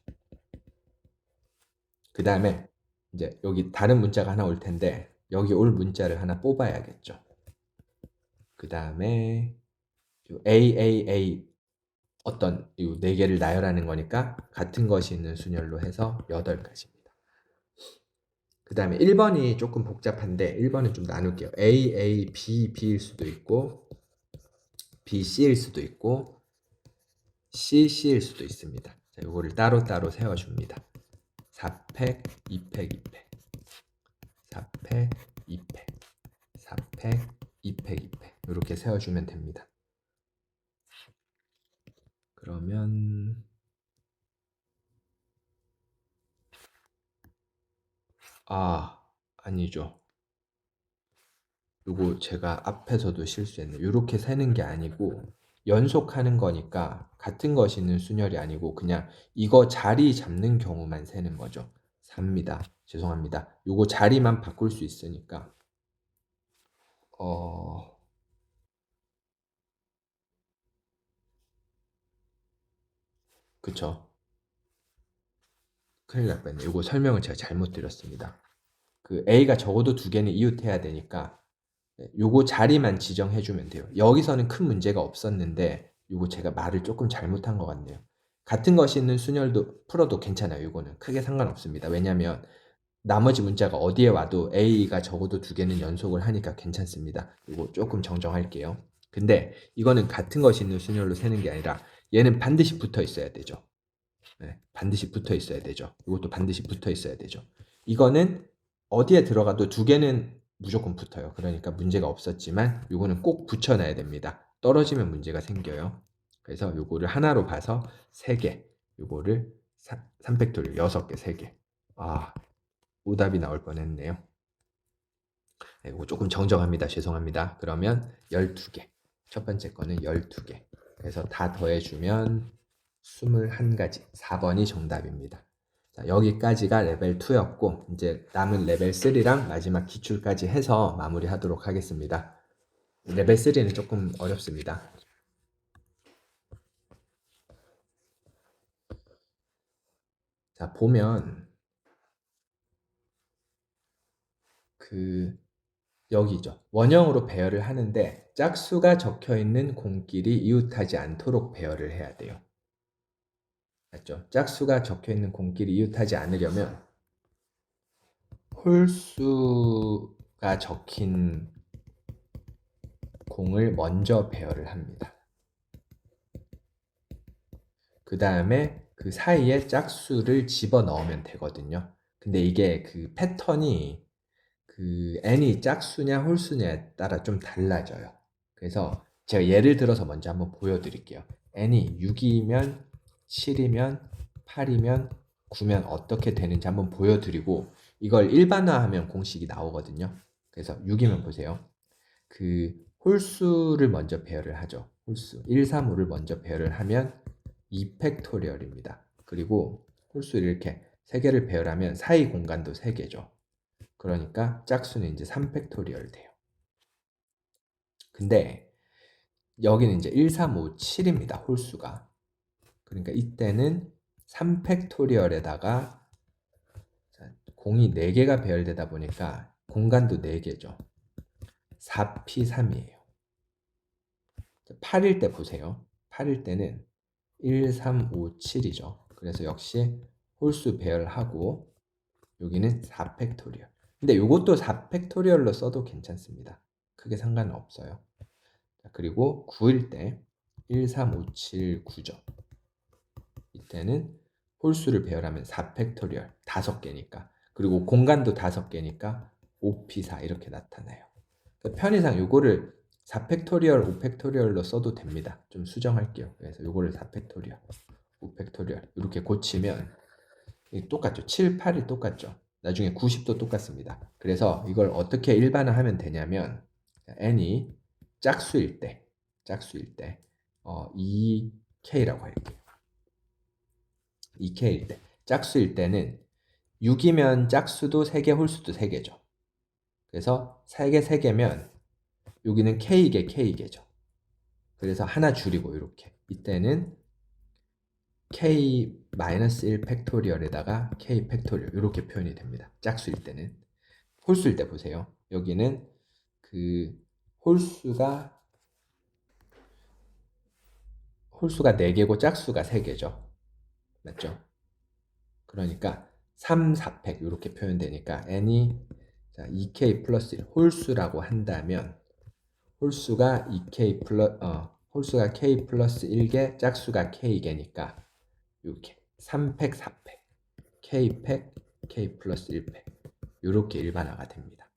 그 다음에 이제 여기 다른 문자가 하나 올 텐데 여기 올 문자를 하나 뽑아야겠죠. 그 다음에 AAA 어떤 이 4개를 나열하는 거니까 같은 것이 있는 순열로 해서 8가지입니다. 그 다음에 1번이 조금 복잡한데 1번은 좀 나눌게요. A, A, B, B일 수도 있고 B, C일 수도 있고 C, C일 수도 있습니다. 자, 이거를 따로따로 세워줍니다. 4팩, 2팩, 2팩 4팩, 2팩 4팩, 2팩, 2팩 이렇게 세워주면 됩니다. 그러면 아니죠. 요거 제가 앞에서도 실수했네요. 이렇게 세는 게 아니고 연속하는 거니까 같은 것이 있는 순열이 아니고 그냥 이거 자리 잡는 경우만 세는 거죠. 4입니다. 죄송합니다. 요거 자리만 바꿀 수 있으니까 그쵸. 큰일 날 뻔했네. 요거 설명을 제가 잘못 드렸습니다. 그 A가 적어도 2개는 이웃해야 되니까 요거 자리만 지정해주면 돼요. 여기서는 큰 문제가 없었는데 요거 제가 말을 조금 잘못한 것 같네요. 같은 것이 있는 순열도 풀어도 괜찮아요. 요거는 크게 상관없습니다. 왜냐하면 나머지 문자가 어디에 와도 A가 적어도 2개는 연속을 하니까 괜찮습니다. 요거 조금 정정할게요. 근데 이거는 같은 것이 있는 순열로 세는 게 아니라 얘는 반드시 붙어 있어야 되죠. 네, 반드시 붙어 있어야 되죠. 이것도 반드시 붙어 있어야 되죠. 이거는 어디에 들어가도 두 개는 무조건 붙어요. 그러니까 문제가 없었지만 요거는 꼭 붙여놔야 됩니다. 떨어지면 문제가 생겨요. 그래서 요거를 하나로 봐서 3개, 요거를 3팩토리얼 6개, 3개. 아, 오답이 나올 뻔했네요. 네, 이거 조금 정정합니다. 죄송합니다. 그러면 12개. 첫 번째 거는 12개. 그래서 다 더해주면 21가지. 4번이 정답입니다. 자, 여기까지가 레벨 2였고, 이제 남은 레벨 3랑 마지막 기출까지 해서 마무리하도록 하겠습니다. 레벨 3는 조금 어렵습니다. 자, 보면, 여기죠. 원형으로 배열을 하는데 짝수가 적혀 있는 공끼리 이웃하지 않도록 배열을 해야 돼요. 맞죠? 짝수가 적혀 있는 공끼리 이웃하지 않으려면 홀수가 적힌 공을 먼저 배열을 합니다. 그 다음에 그 사이에 짝수를 집어 넣으면 되거든요. 근데 이게 그 패턴이 그 n이 짝수냐 홀수냐에 따라 좀 달라져요. 그래서 제가 예를 들어서 먼저 한번 보여드릴게요. n이 6이면 7이면 8이면 9면 어떻게 되는지 한번 보여드리고 이걸 일반화하면 공식이 나오거든요. 그래서 6이면 보세요. 그 홀수를 먼저 배열을 하죠. 홀수 1, 3, 5를 먼저 배열을 하면 2팩토리얼입니다. 그리고 홀수를 이렇게 3개를 배열하면 사이 공간도 3개죠. 그러니까 짝수는 이제 3팩토리얼 돼요. 근데 여기는 이제 1, 3, 5, 7입니다. 홀수가. 그러니까 이때는 3팩토리얼에다가 공이 4개가 배열되다 보니까 공간도 4개죠. 4p3이에요. 8일 때 보세요. 8일 때는 1, 3, 5, 7이죠. 그래서 역시 홀수 배열하고 여기는 4팩토리얼. 근데 이것도 4팩토리얼로 써도 괜찮습니다. 크게 상관은 없어요. 그리고 9일 때 1, 3, 5, 7, 9죠. 이때는 홀수를 배열하면 4팩토리얼 5개니까 그리고 공간도 5개니까 5p4 이렇게 나타나요. 그러니까 편의상 요거를 4팩토리얼, 5팩토리얼로 써도 됩니다. 좀 수정할게요. 그래서 요거를 4팩토리얼, 5팩토리얼 이렇게 고치면 똑같죠. 7, 8이 똑같죠. 나중에 90도 똑같습니다. 그래서 이걸 어떻게 일반화하면 되냐면 n이 짝수일 때 2k라고 할게요. 2k일 때 짝수일 때는 6이면 짝수도 3개, 홀수도 3개죠. 그래서 3개, 3개면 여기는 k개, k개죠. 그래서 하나 줄이고 이렇게 이때는 k-1 팩토리얼에다가 k 팩토리얼 이렇게 표현이 됩니다. 짝수일 때는. 홀수일 때 보세요. 여기는 그 홀수가 4개고 짝수가 3개죠. 맞죠? 그러니까 3, 4팩 이렇게 표현되니까 n이 2k 플러스 1 홀수라고 한다면 홀수가 홀수가 k 플러스 1개, 짝수가 k개니까 이렇게 3팩, 4팩, k팩, k 플러스 1팩 이렇게 일반화가 됩니다.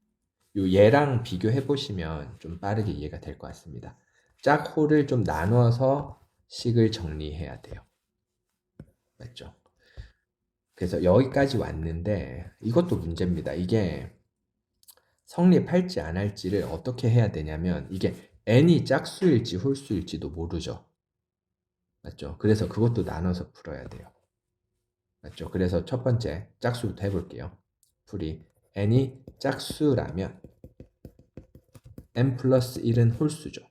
요 얘랑 비교해 보시면 좀 빠르게 이해가 될 것 같습니다. 짝호를 좀 나눠서 식을 정리해야 돼요. 맞죠? 그래서 여기까지 왔는데 이것도 문제입니다. 이게 성립할지 안 할지를 어떻게 해야 되냐면 이게 n이 짝수일지 홀수일지도 모르죠. 맞죠? 그래서 그것도 나눠서 풀어야 돼요. 맞죠? 그래서 첫 번째 짝수부터 해볼게요. 풀이 n이 짝수라면 n 플러스 1은 홀수죠.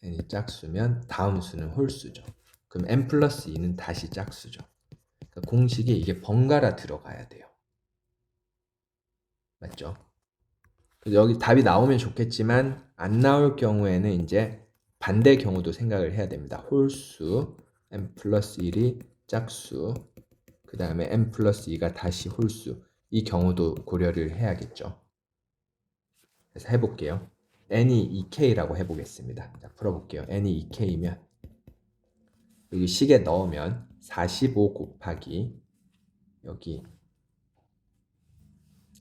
n이 짝수면 다음 수는 홀수죠. 그럼 n 플러스 2는 다시 짝수죠. 그러니까 공식에 이게 번갈아 들어가야 돼요. 맞죠? 여기 답이 나오면 좋겠지만 안 나올 경우에는 이제 반대 경우도 생각을 해야 됩니다. 홀수 n 플러스 1이 짝수 그 다음에 n 플러스 2가 다시 홀수 이 경우도 고려를 해야겠죠. 그래서 해볼게요. n이 2k라고 해보겠습니다. 자, 풀어볼게요. n이 2k면 여기 식에 넣으면 45 곱하기 여기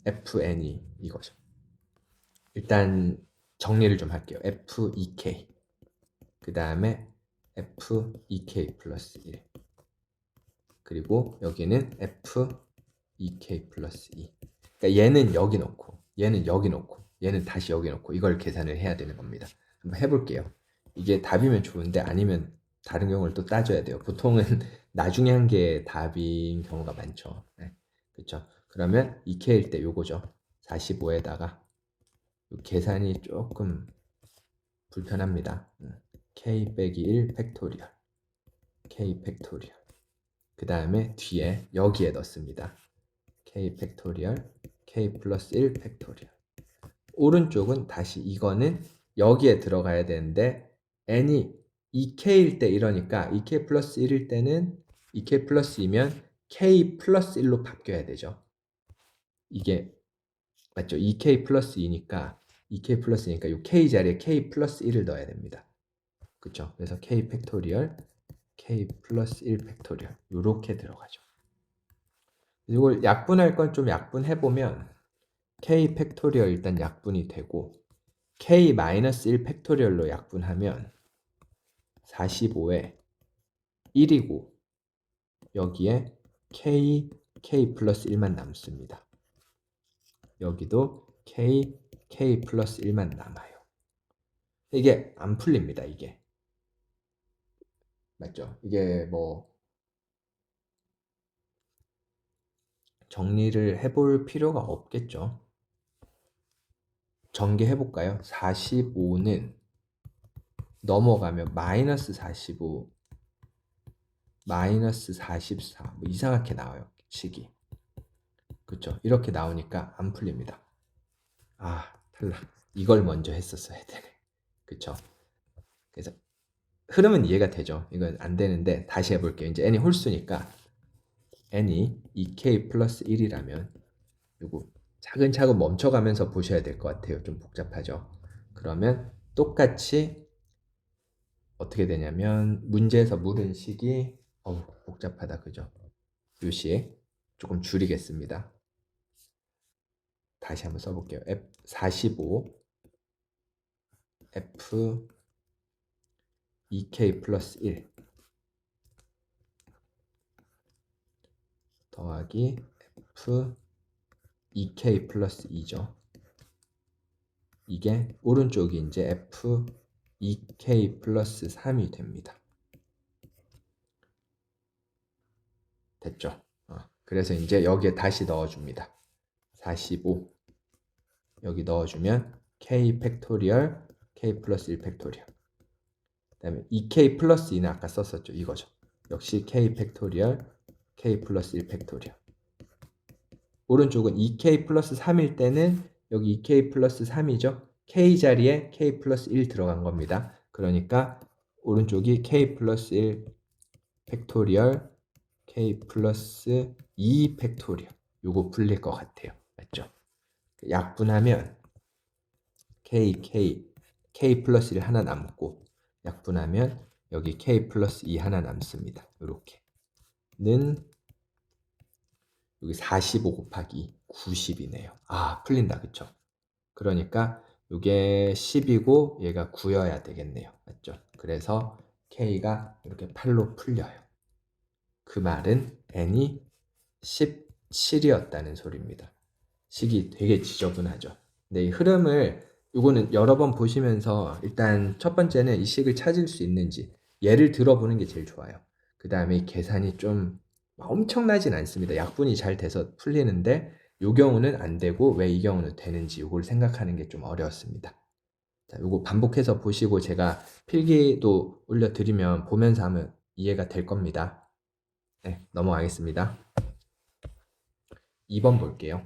fn이 이거죠. 일단 정리를 좀 할게요. f2k 그 다음에 f2k 플러스 1 그리고 여기는 f2k 플러스 2 그러니까 얘는 여기 놓고 얘는 여기 놓고 얘는 다시 여기 놓고 이걸 계산을 해야 되는 겁니다. 한번 해볼게요. 이게 답이면 좋은데 아니면 다른 경우를 또 따져야 돼요. 보통은 나중에 한 게 답인 경우가 많죠. 네. 그렇죠. 그러면 2k일 때 요거죠. 45에다가 계산이 조금 불편합니다. k 빼기 1 팩토리얼 k 팩토리얼 그 다음에 뒤에 여기에 넣습니다. k 팩토리얼 k 플러스 1 팩토리얼 오른쪽은 다시 이거는 여기에 들어가야 되는데 n이 2k일 때 이러니까 2k 플러스 1일 때는 2k 플러스 2면 k 플러스 1로 바뀌어야 되죠. 이게 맞죠? 2k 플러스 2니까 2k 플러스 2니까 이 k 자리에 k 플러스 1을 넣어야 됩니다. 그쵸? 그래서 k 팩토리얼 k 플러스 1 팩토리얼 이렇게 들어가죠. 이걸 약분할 건 좀 약분해보면 k 팩토리얼 일단 약분이 되고 k 마이너스 1 팩토리얼로 약분하면 45에 1이고 여기에 k 플러스 1만 남습니다. 여기도 k 플러스 1만 남아요. 이게 안 풀립니다. 이게 맞죠? 이게 뭐 정리를 해볼 필요가 없겠죠. 전개해볼까요? 45는 넘어가면 마이너스 45, 마이너스 44, 뭐 이상하게 나와요. 식이. 그쵸? 이렇게 나오니까 안 풀립니다. 아, 탈락. 이걸 먼저 했었어야 되네. 그쵸? 그래서 흐름은 이해가 되죠. 이건 안 되는데 다시 해볼게요. 이제 n이 홀수니까 n이 2k 플러스 1이라면 요거 차근차근 멈춰가면서 보셔야 될 것 같아요. 좀 복잡하죠. 그러면 똑같이 어떻게 되냐면 문제에서 물은 식이 복잡하다 그죠? 요식 조금 줄이겠습니다. 다시 한번 써볼게요. F45 F 2K 플러스 1 더하기 F 2K 플러스 2죠. 이게 오른쪽이 이제 F 2K 플러스 3이 됩니다. 됐죠? 그래서 이제 여기에 다시 넣어줍니다. 45 여기 넣어주면 K 팩토리얼 K 플러스 1 팩토리얼 그 다음에 2K 플러스 2는 아까 썼었죠. 이거죠. 역시 K 팩토리얼 K 플러스 1 팩토리얼 오른쪽은 2K 플러스 3일 때는 여기 2K 플러스 3이죠. K 자리에 K 플러스 1 들어간 겁니다. 그러니까 오른쪽이 K 플러스 1 팩토리얼 K 플러스 2 팩토리얼 요거 풀릴 것 같아요. 맞죠? 약분하면 K 플러스 1 하나 남고 약분하면 여기 K 플러스 2 하나 남습니다. 이렇게는 여기 45 곱하기 90이네요. 아, 풀린다. 그쵸? 그러니까 이게 10이고 얘가 9여야 되겠네요. 맞죠? 그래서 K가 이렇게 8로 풀려요. 그 말은 N이 17이었다는 소리입니다. 식이 되게 지저분하죠. 근데 이 흐름을 이거는 여러 번 보시면서 일단 첫 번째는 이 식을 찾을 수 있는지 예를 들어보는 게 제일 좋아요. 그 다음에 이 계산이 좀 엄청나진 않습니다. 약분이 잘 돼서 풀리는데 이 경우는 안 되고 왜 이 경우는 되는지 이걸 생각하는 게 좀 어려웠습니다. 자, 이거 반복해서 보시고 제가 필기도 올려드리면 보면서 하면 이해가 될 겁니다. 네, 넘어가겠습니다. 2번 볼게요.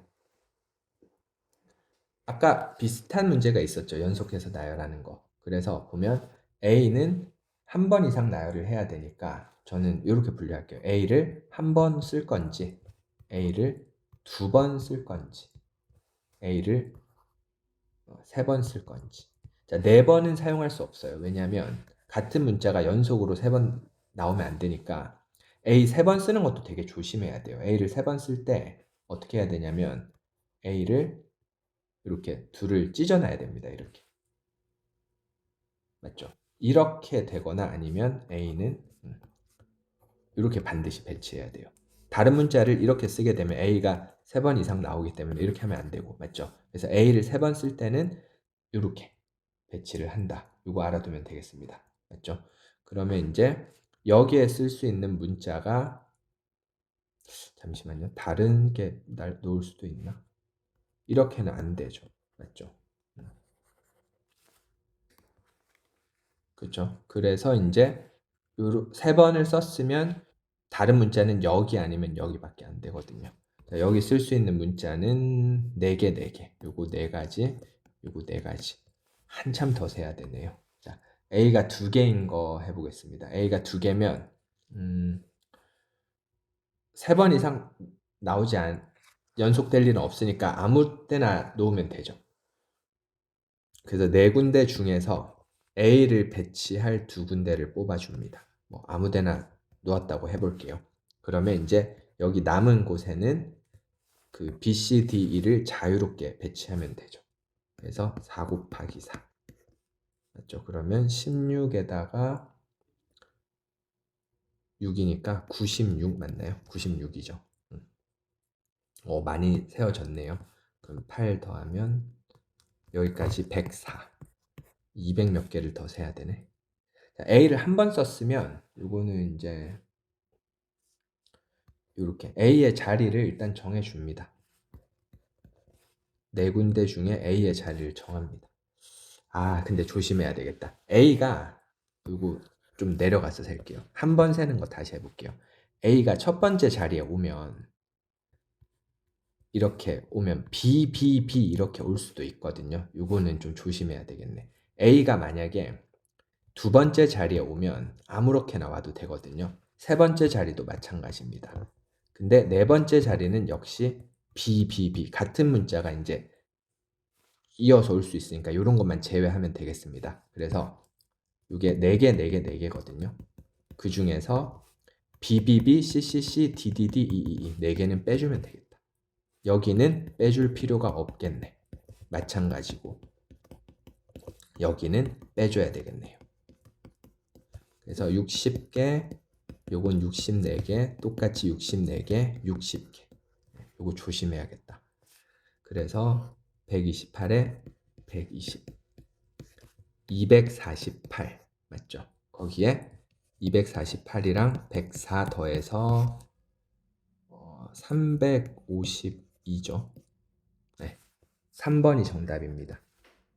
아까 비슷한 문제가 있었죠. 연속해서 나열하는 거. 그래서 보면 A는 한 번 이상 나열을 해야 되니까 저는 이렇게 분류할게요. A를 한 번 쓸 건지, A를 두 번 쓸 건지, A를 세 번 쓸 건지. 자, 네 번은 사용할 수 없어요. 왜냐하면 같은 문자가 연속으로 세 번 나오면 안 되니까 A 3번 쓰는 것도 되게 조심해야 돼요. A를 3번 쓸 때 어떻게 해야 되냐면 A를 이렇게 둘을 찢어놔야 됩니다. 이렇게. 맞죠? 이렇게 되거나 아니면 A는 이렇게 반드시 배치해야 돼요. 다른 문자를 이렇게 쓰게 되면 A가 3번 이상 나오기 때문에 이렇게 하면 안 되고, 맞죠? 그래서 A를 3번 쓸 때는 이렇게 배치를 한다. 이거 알아두면 되겠습니다. 맞죠? 그러면 이제 여기에 쓸 수 있는 문자가, 잠시만요. 다른 게 놓을 수도 있나? 이렇게는 안 되죠. 맞죠? 그죠? 그래서 이제 요 3번을 썼으면 다른 문자는 여기 아니면 여기밖에 안 되거든요. 자, 여기 쓸 수 있는 문자는 4개, 4개. 요거 4가지, 요거 4가지. 한참 더 세야 되네요. 자, A가 2개인 거 해보겠습니다. A가 2개면 3번 이상 나오지 연속될 일은 없으니까 아무 때나 놓으면 되죠. 그래서 4군데 중에서 A를 배치할 2군데를 뽑아줍니다. 뭐 아무 데나 놓았다고 해볼게요. 그러면 이제 여기 남은 곳에는 그 B, C, D, E를 자유롭게 배치하면 되죠. 그래서 4 곱하기 4. 맞죠? 그러면 16에다가 6이니까 96 맞나요? 96이죠. 많이 세워졌네요. 그럼 8 더하면 여기까지 104. 200 몇 개를 더 세야 되네. 자, A를 한 번 썼으면 요거는 이제 이렇게 A의 자리를 일단 정해줍니다. 4군데 중에 A의 자리를 정합니다. 근데 조심해야 되겠다. A가 요거 좀 내려가서 셀게요. 한 번 세는 거 다시 해볼게요. A가 첫 번째 자리에 오면 이렇게 오면 B, B, B 이렇게 올 수도 있거든요. 요거는 좀 조심해야 되겠네. A가 만약에 2번째 자리에 오면 아무렇게나 와도 되거든요. 3번째 자리도 마찬가지입니다. 근데 4번째 자리는 역시 B, B, B 같은 문자가 이제 이어서 올 수 있으니까 이런 것만 제외하면 되겠습니다. 그래서 이게 4개, 4개, 4개거든요. 그 중에서 B, B, B, C, C, C, D, D, D, E, E, E 4개는 빼주면 되겠다. 여기는 빼줄 필요가 없겠네. 마찬가지고 여기는 빼줘야 되겠네요. 그래서 60개, 요건 64개, 똑같이 64개, 60개. 요거 조심해야겠다. 그래서 128에 120, 248 맞죠? 거기에 248이랑 104 더해서 352죠. 네, 3번이 정답입니다.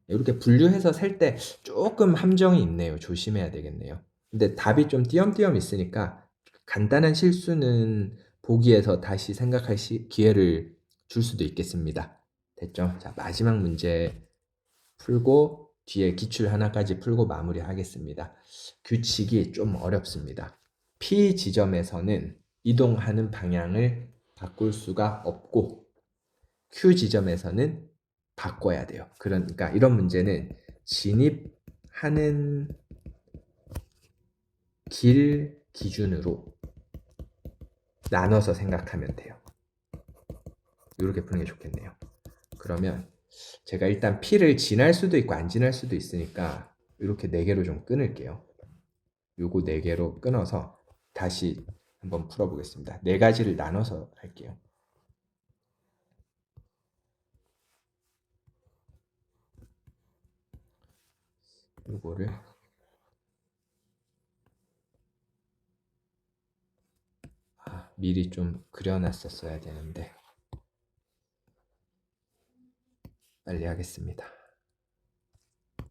이렇게 분류해서 셀 때 조금 함정이 있네요. 조심해야 되겠네요. 근데 답이 좀 띄엄띄엄 있으니까 간단한 실수는 보기에서 다시 생각할 기회를 줄 수도 있겠습니다. 됐죠? 자, 마지막 문제 풀고 뒤에 기출 하나까지 풀고 마무리하겠습니다. 규칙이 좀 어렵습니다. P 지점에서는 이동하는 방향을 바꿀 수가 없고 Q 지점에서는 바꿔야 돼요. 그러니까 이런 문제는 진입하는 길 기준으로 나눠서 생각하면 돼요. 이렇게 푸는 게 좋겠네요. 그러면 제가 일단 P를 지날 수도 있고 안 지날 수도 있으니까 이렇게 4개로 좀 끊을게요. 요거 4개로 끊어서 다시 한번 풀어보겠습니다. 4가지를 나눠서 할게요. 요거를 미리 좀 그려놨었어야 되는데 빨리 하겠습니다. 자,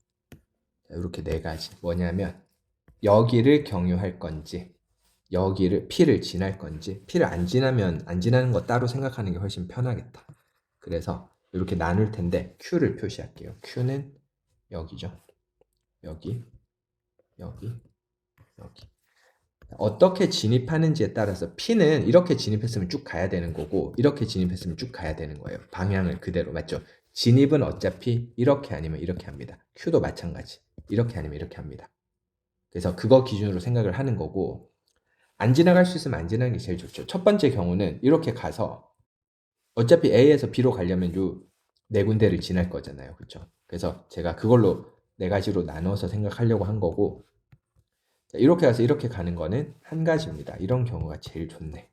이렇게 4가지 뭐냐면 여기를 경유할 건지 여기를 P를 지날 건지 P를 안 지나면 안 지나는 거 따로 생각하는 게 훨씬 편하겠다. 그래서 이렇게 나눌 텐데 Q를 표시할게요. Q는 여기죠. 여기 여기 여기 어떻게 진입하는지에 따라서 P는 이렇게 진입했으면 쭉 가야 되는 거고 이렇게 진입했으면 쭉 가야 되는 거예요. 방향을 그대로 맞죠? 진입은 어차피 이렇게 아니면 이렇게 합니다. Q도 마찬가지. 이렇게 아니면 이렇게 합니다. 그래서 그거 기준으로 생각을 하는 거고 안 지나갈 수 있으면 안 지나는 게 제일 좋죠. 첫 번째 경우는 이렇게 가서 어차피 A에서 B로 가려면 요 네 군데를 지날 거잖아요. 그렇죠? 그래서 제가 그걸로 네 가지로 나눠서 생각하려고 한 거고, 자, 이렇게 가서 이렇게 가는 거는 한 가지입니다. 이런 경우가 제일 좋네.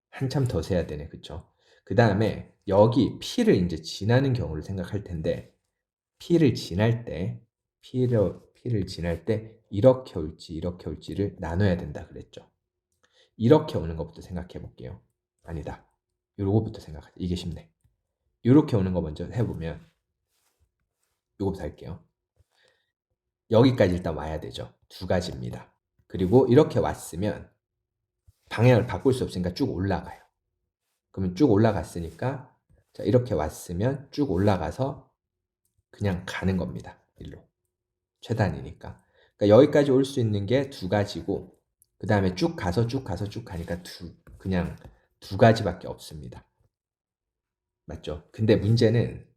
한참 더 세야 되네. 그쵸? 그 다음에 여기 P를 이제 지나는 경우를 생각할 텐데, P를 지날 때, P를 지날 때 이렇게 올지 이렇게 올지를 나눠야 된다 그랬죠. 이렇게 오는 것부터 생각해 볼게요. 아니다. 요거부터 생각하자. 이게 쉽네. 이렇게 오는 거 먼저 해보면 요거부터 할게요. 여기까지 일단 와야 되죠. 두 가지입니다. 그리고 이렇게 왔으면 방향을 바꿀 수 없으니까 쭉 올라가요. 그러면 쭉 올라갔으니까 자, 이렇게 왔으면 쭉 올라가서 그냥 가는 겁니다. 일로. 최단이니까. 그러니까 여기까지 올 수 있는 게 두 가지고 그 다음에 쭉 가서 쭉 가서 쭉 가니까 그냥 두 가지밖에 없습니다. 맞죠? 근데 문제는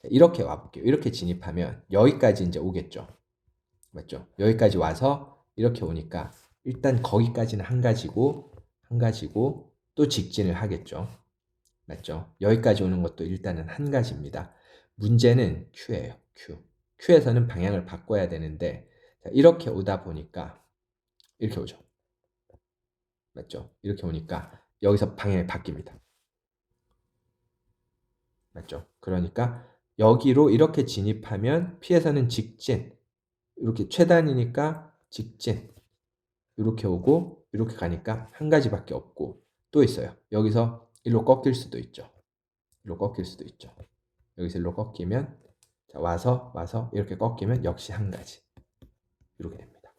이렇게 와볼게요. 이렇게 진입하면 여기까지 이제 오겠죠. 맞죠? 여기까지 와서 이렇게 오니까 일단 거기까지는 한 가지고 또 직진을 하겠죠. 맞죠? 여기까지 오는 것도 일단은 한 가지입니다. 문제는 Q예요. Q. Q에서는 방향을 바꿔야 되는데 이렇게 오다 보니까 이렇게 오죠. 맞죠? 이렇게 오니까 여기서 방향이 바뀝니다. 맞죠? 그러니까 여기로 이렇게 진입하면 P에서는 직진, 이렇게 최단이니까 직진, 이렇게 오고 이렇게 가니까 한 가지밖에 없고 또 있어요. 여기서 일로 꺾일 수도 있죠. 일로 꺾일 수도 있죠. 여기서 일로 꺾이면 자, 와서 이렇게 꺾이면 역시 한 가지. 이렇게 됩니다.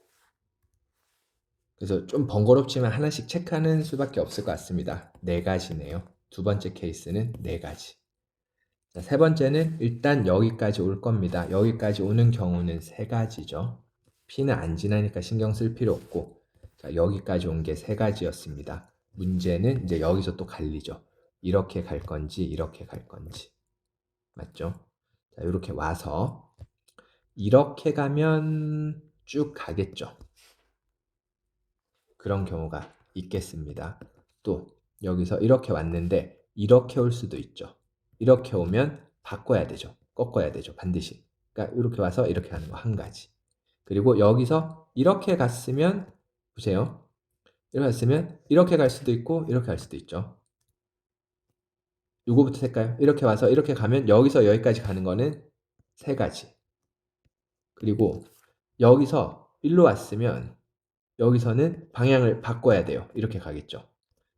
그래서 좀 번거롭지만 하나씩 체크하는 수밖에 없을 것 같습니다. 네 가지네요. 두 번째 케이스는 네 가지. 자, 세 번째는 일단 여기까지 올 겁니다. 여기까지 오는 경우는 세 가지죠. P는 안 지나니까 신경 쓸 필요 없고 자, 여기까지 온 게 세 가지였습니다. 문제는 이제 여기서 또 갈리죠. 이렇게 갈 건지 이렇게 갈 건지. 맞죠? 자, 이렇게 와서 이렇게 가면 쭉 가겠죠. 그런 경우가 있겠습니다. 또 여기서 이렇게 왔는데 이렇게 올 수도 있죠. 이렇게 오면 바꿔야 되죠. 꺾어야 되죠. 반드시. 그러니까 이렇게 와서 이렇게 가는 거 한 가지. 그리고 여기서 이렇게 갔으면 보세요. 이렇게 갔으면 이렇게 갈 수도 있고 이렇게 갈 수도 있죠. 요거부터 살까요? 이렇게 와서 이렇게 가면 여기서 여기까지 가는 거는 세 가지. 그리고 여기서 일로 왔으면 여기서는 방향을 바꿔야 돼요. 이렇게 가겠죠.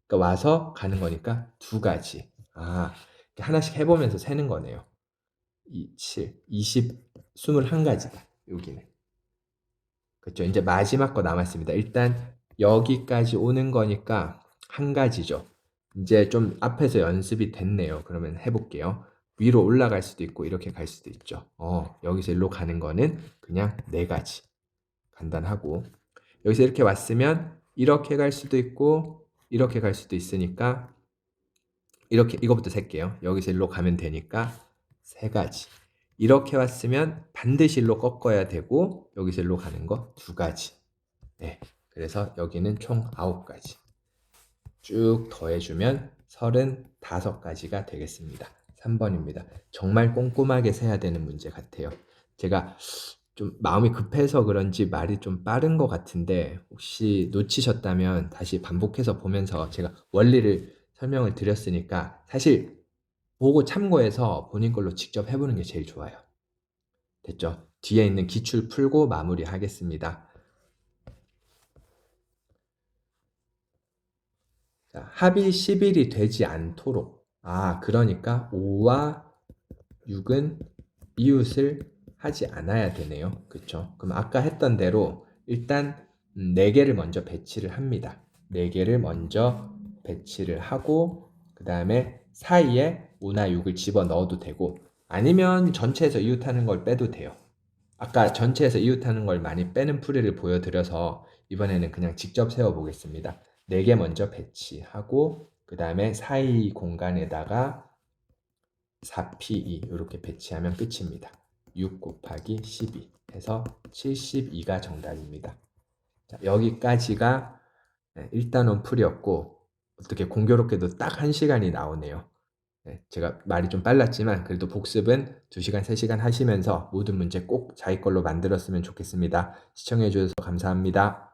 그러니까 와서 가는 거니까 두 가지. 아, 하나씩 해보면서 세는 거네요. 2, 7, 20, 21가지다. 여기는. 그렇죠. 이제 마지막 거 남았습니다. 일단 여기까지 오는 거니까 한 가지죠. 이제 좀 앞에서 연습이 됐네요. 그러면 해볼게요. 위로 올라갈 수도 있고 이렇게 갈 수도 있죠. 여기서 일로 가는 거는 그냥 네 가지. 간단하고 여기서 이렇게 왔으면 이렇게 갈 수도 있고 이렇게 갈 수도 있으니까 이렇게 이거부터 셀게요. 여기서 일로 가면 되니까 세 가지. 이렇게 왔으면 반드시 일로 꺾어야 되고 여기서 일로 가는 거 두 가지. 네. 그래서 여기는 총 9가지. 쭉 더해주면 35가지가 되겠습니다. 3번입니다. 정말 꼼꼼하게 세야 되는 문제 같아요. 제가 좀 마음이 급해서 그런지 말이 좀 빠른 것 같은데 혹시 놓치셨다면 다시 반복해서 보면서 제가 원리를 설명을 드렸으니까 사실 보고 참고해서 본인 걸로 직접 해보는 게 제일 좋아요. 됐죠? 뒤에 있는 기출 풀고 마무리하겠습니다. 자, 합이 11이 되지 않도록 그러니까 5와 6은 이웃을 하지 않아야 되네요. 그쵸? 그럼 아까 했던 대로 일단 4개를 먼저 배치를 합니다. 4개를 먼저 배치를 하고 그 다음에 사이에 5나 6을 집어넣어도 되고 아니면 전체에서 이웃하는 걸 빼도 돼요. 아까 전체에서 이웃하는 걸 많이 빼는 풀이를 보여드려서 이번에는 그냥 직접 세워보겠습니다. 4개 먼저 배치하고 그 다음에 사이 공간에다가 4P2 이렇게 배치하면 끝입니다. 6 곱하기 12 해서 72가 정답입니다. 자, 여기까지가 네, 1단원 풀이었고 어떻게 공교롭게도 딱 1시간이 나오네요. 네, 제가 말이 좀 빨랐지만 그래도 복습은 2시간, 3시간 하시면서 모든 문제 꼭 자기 걸로 만들었으면 좋겠습니다. 시청해 주셔서 감사합니다.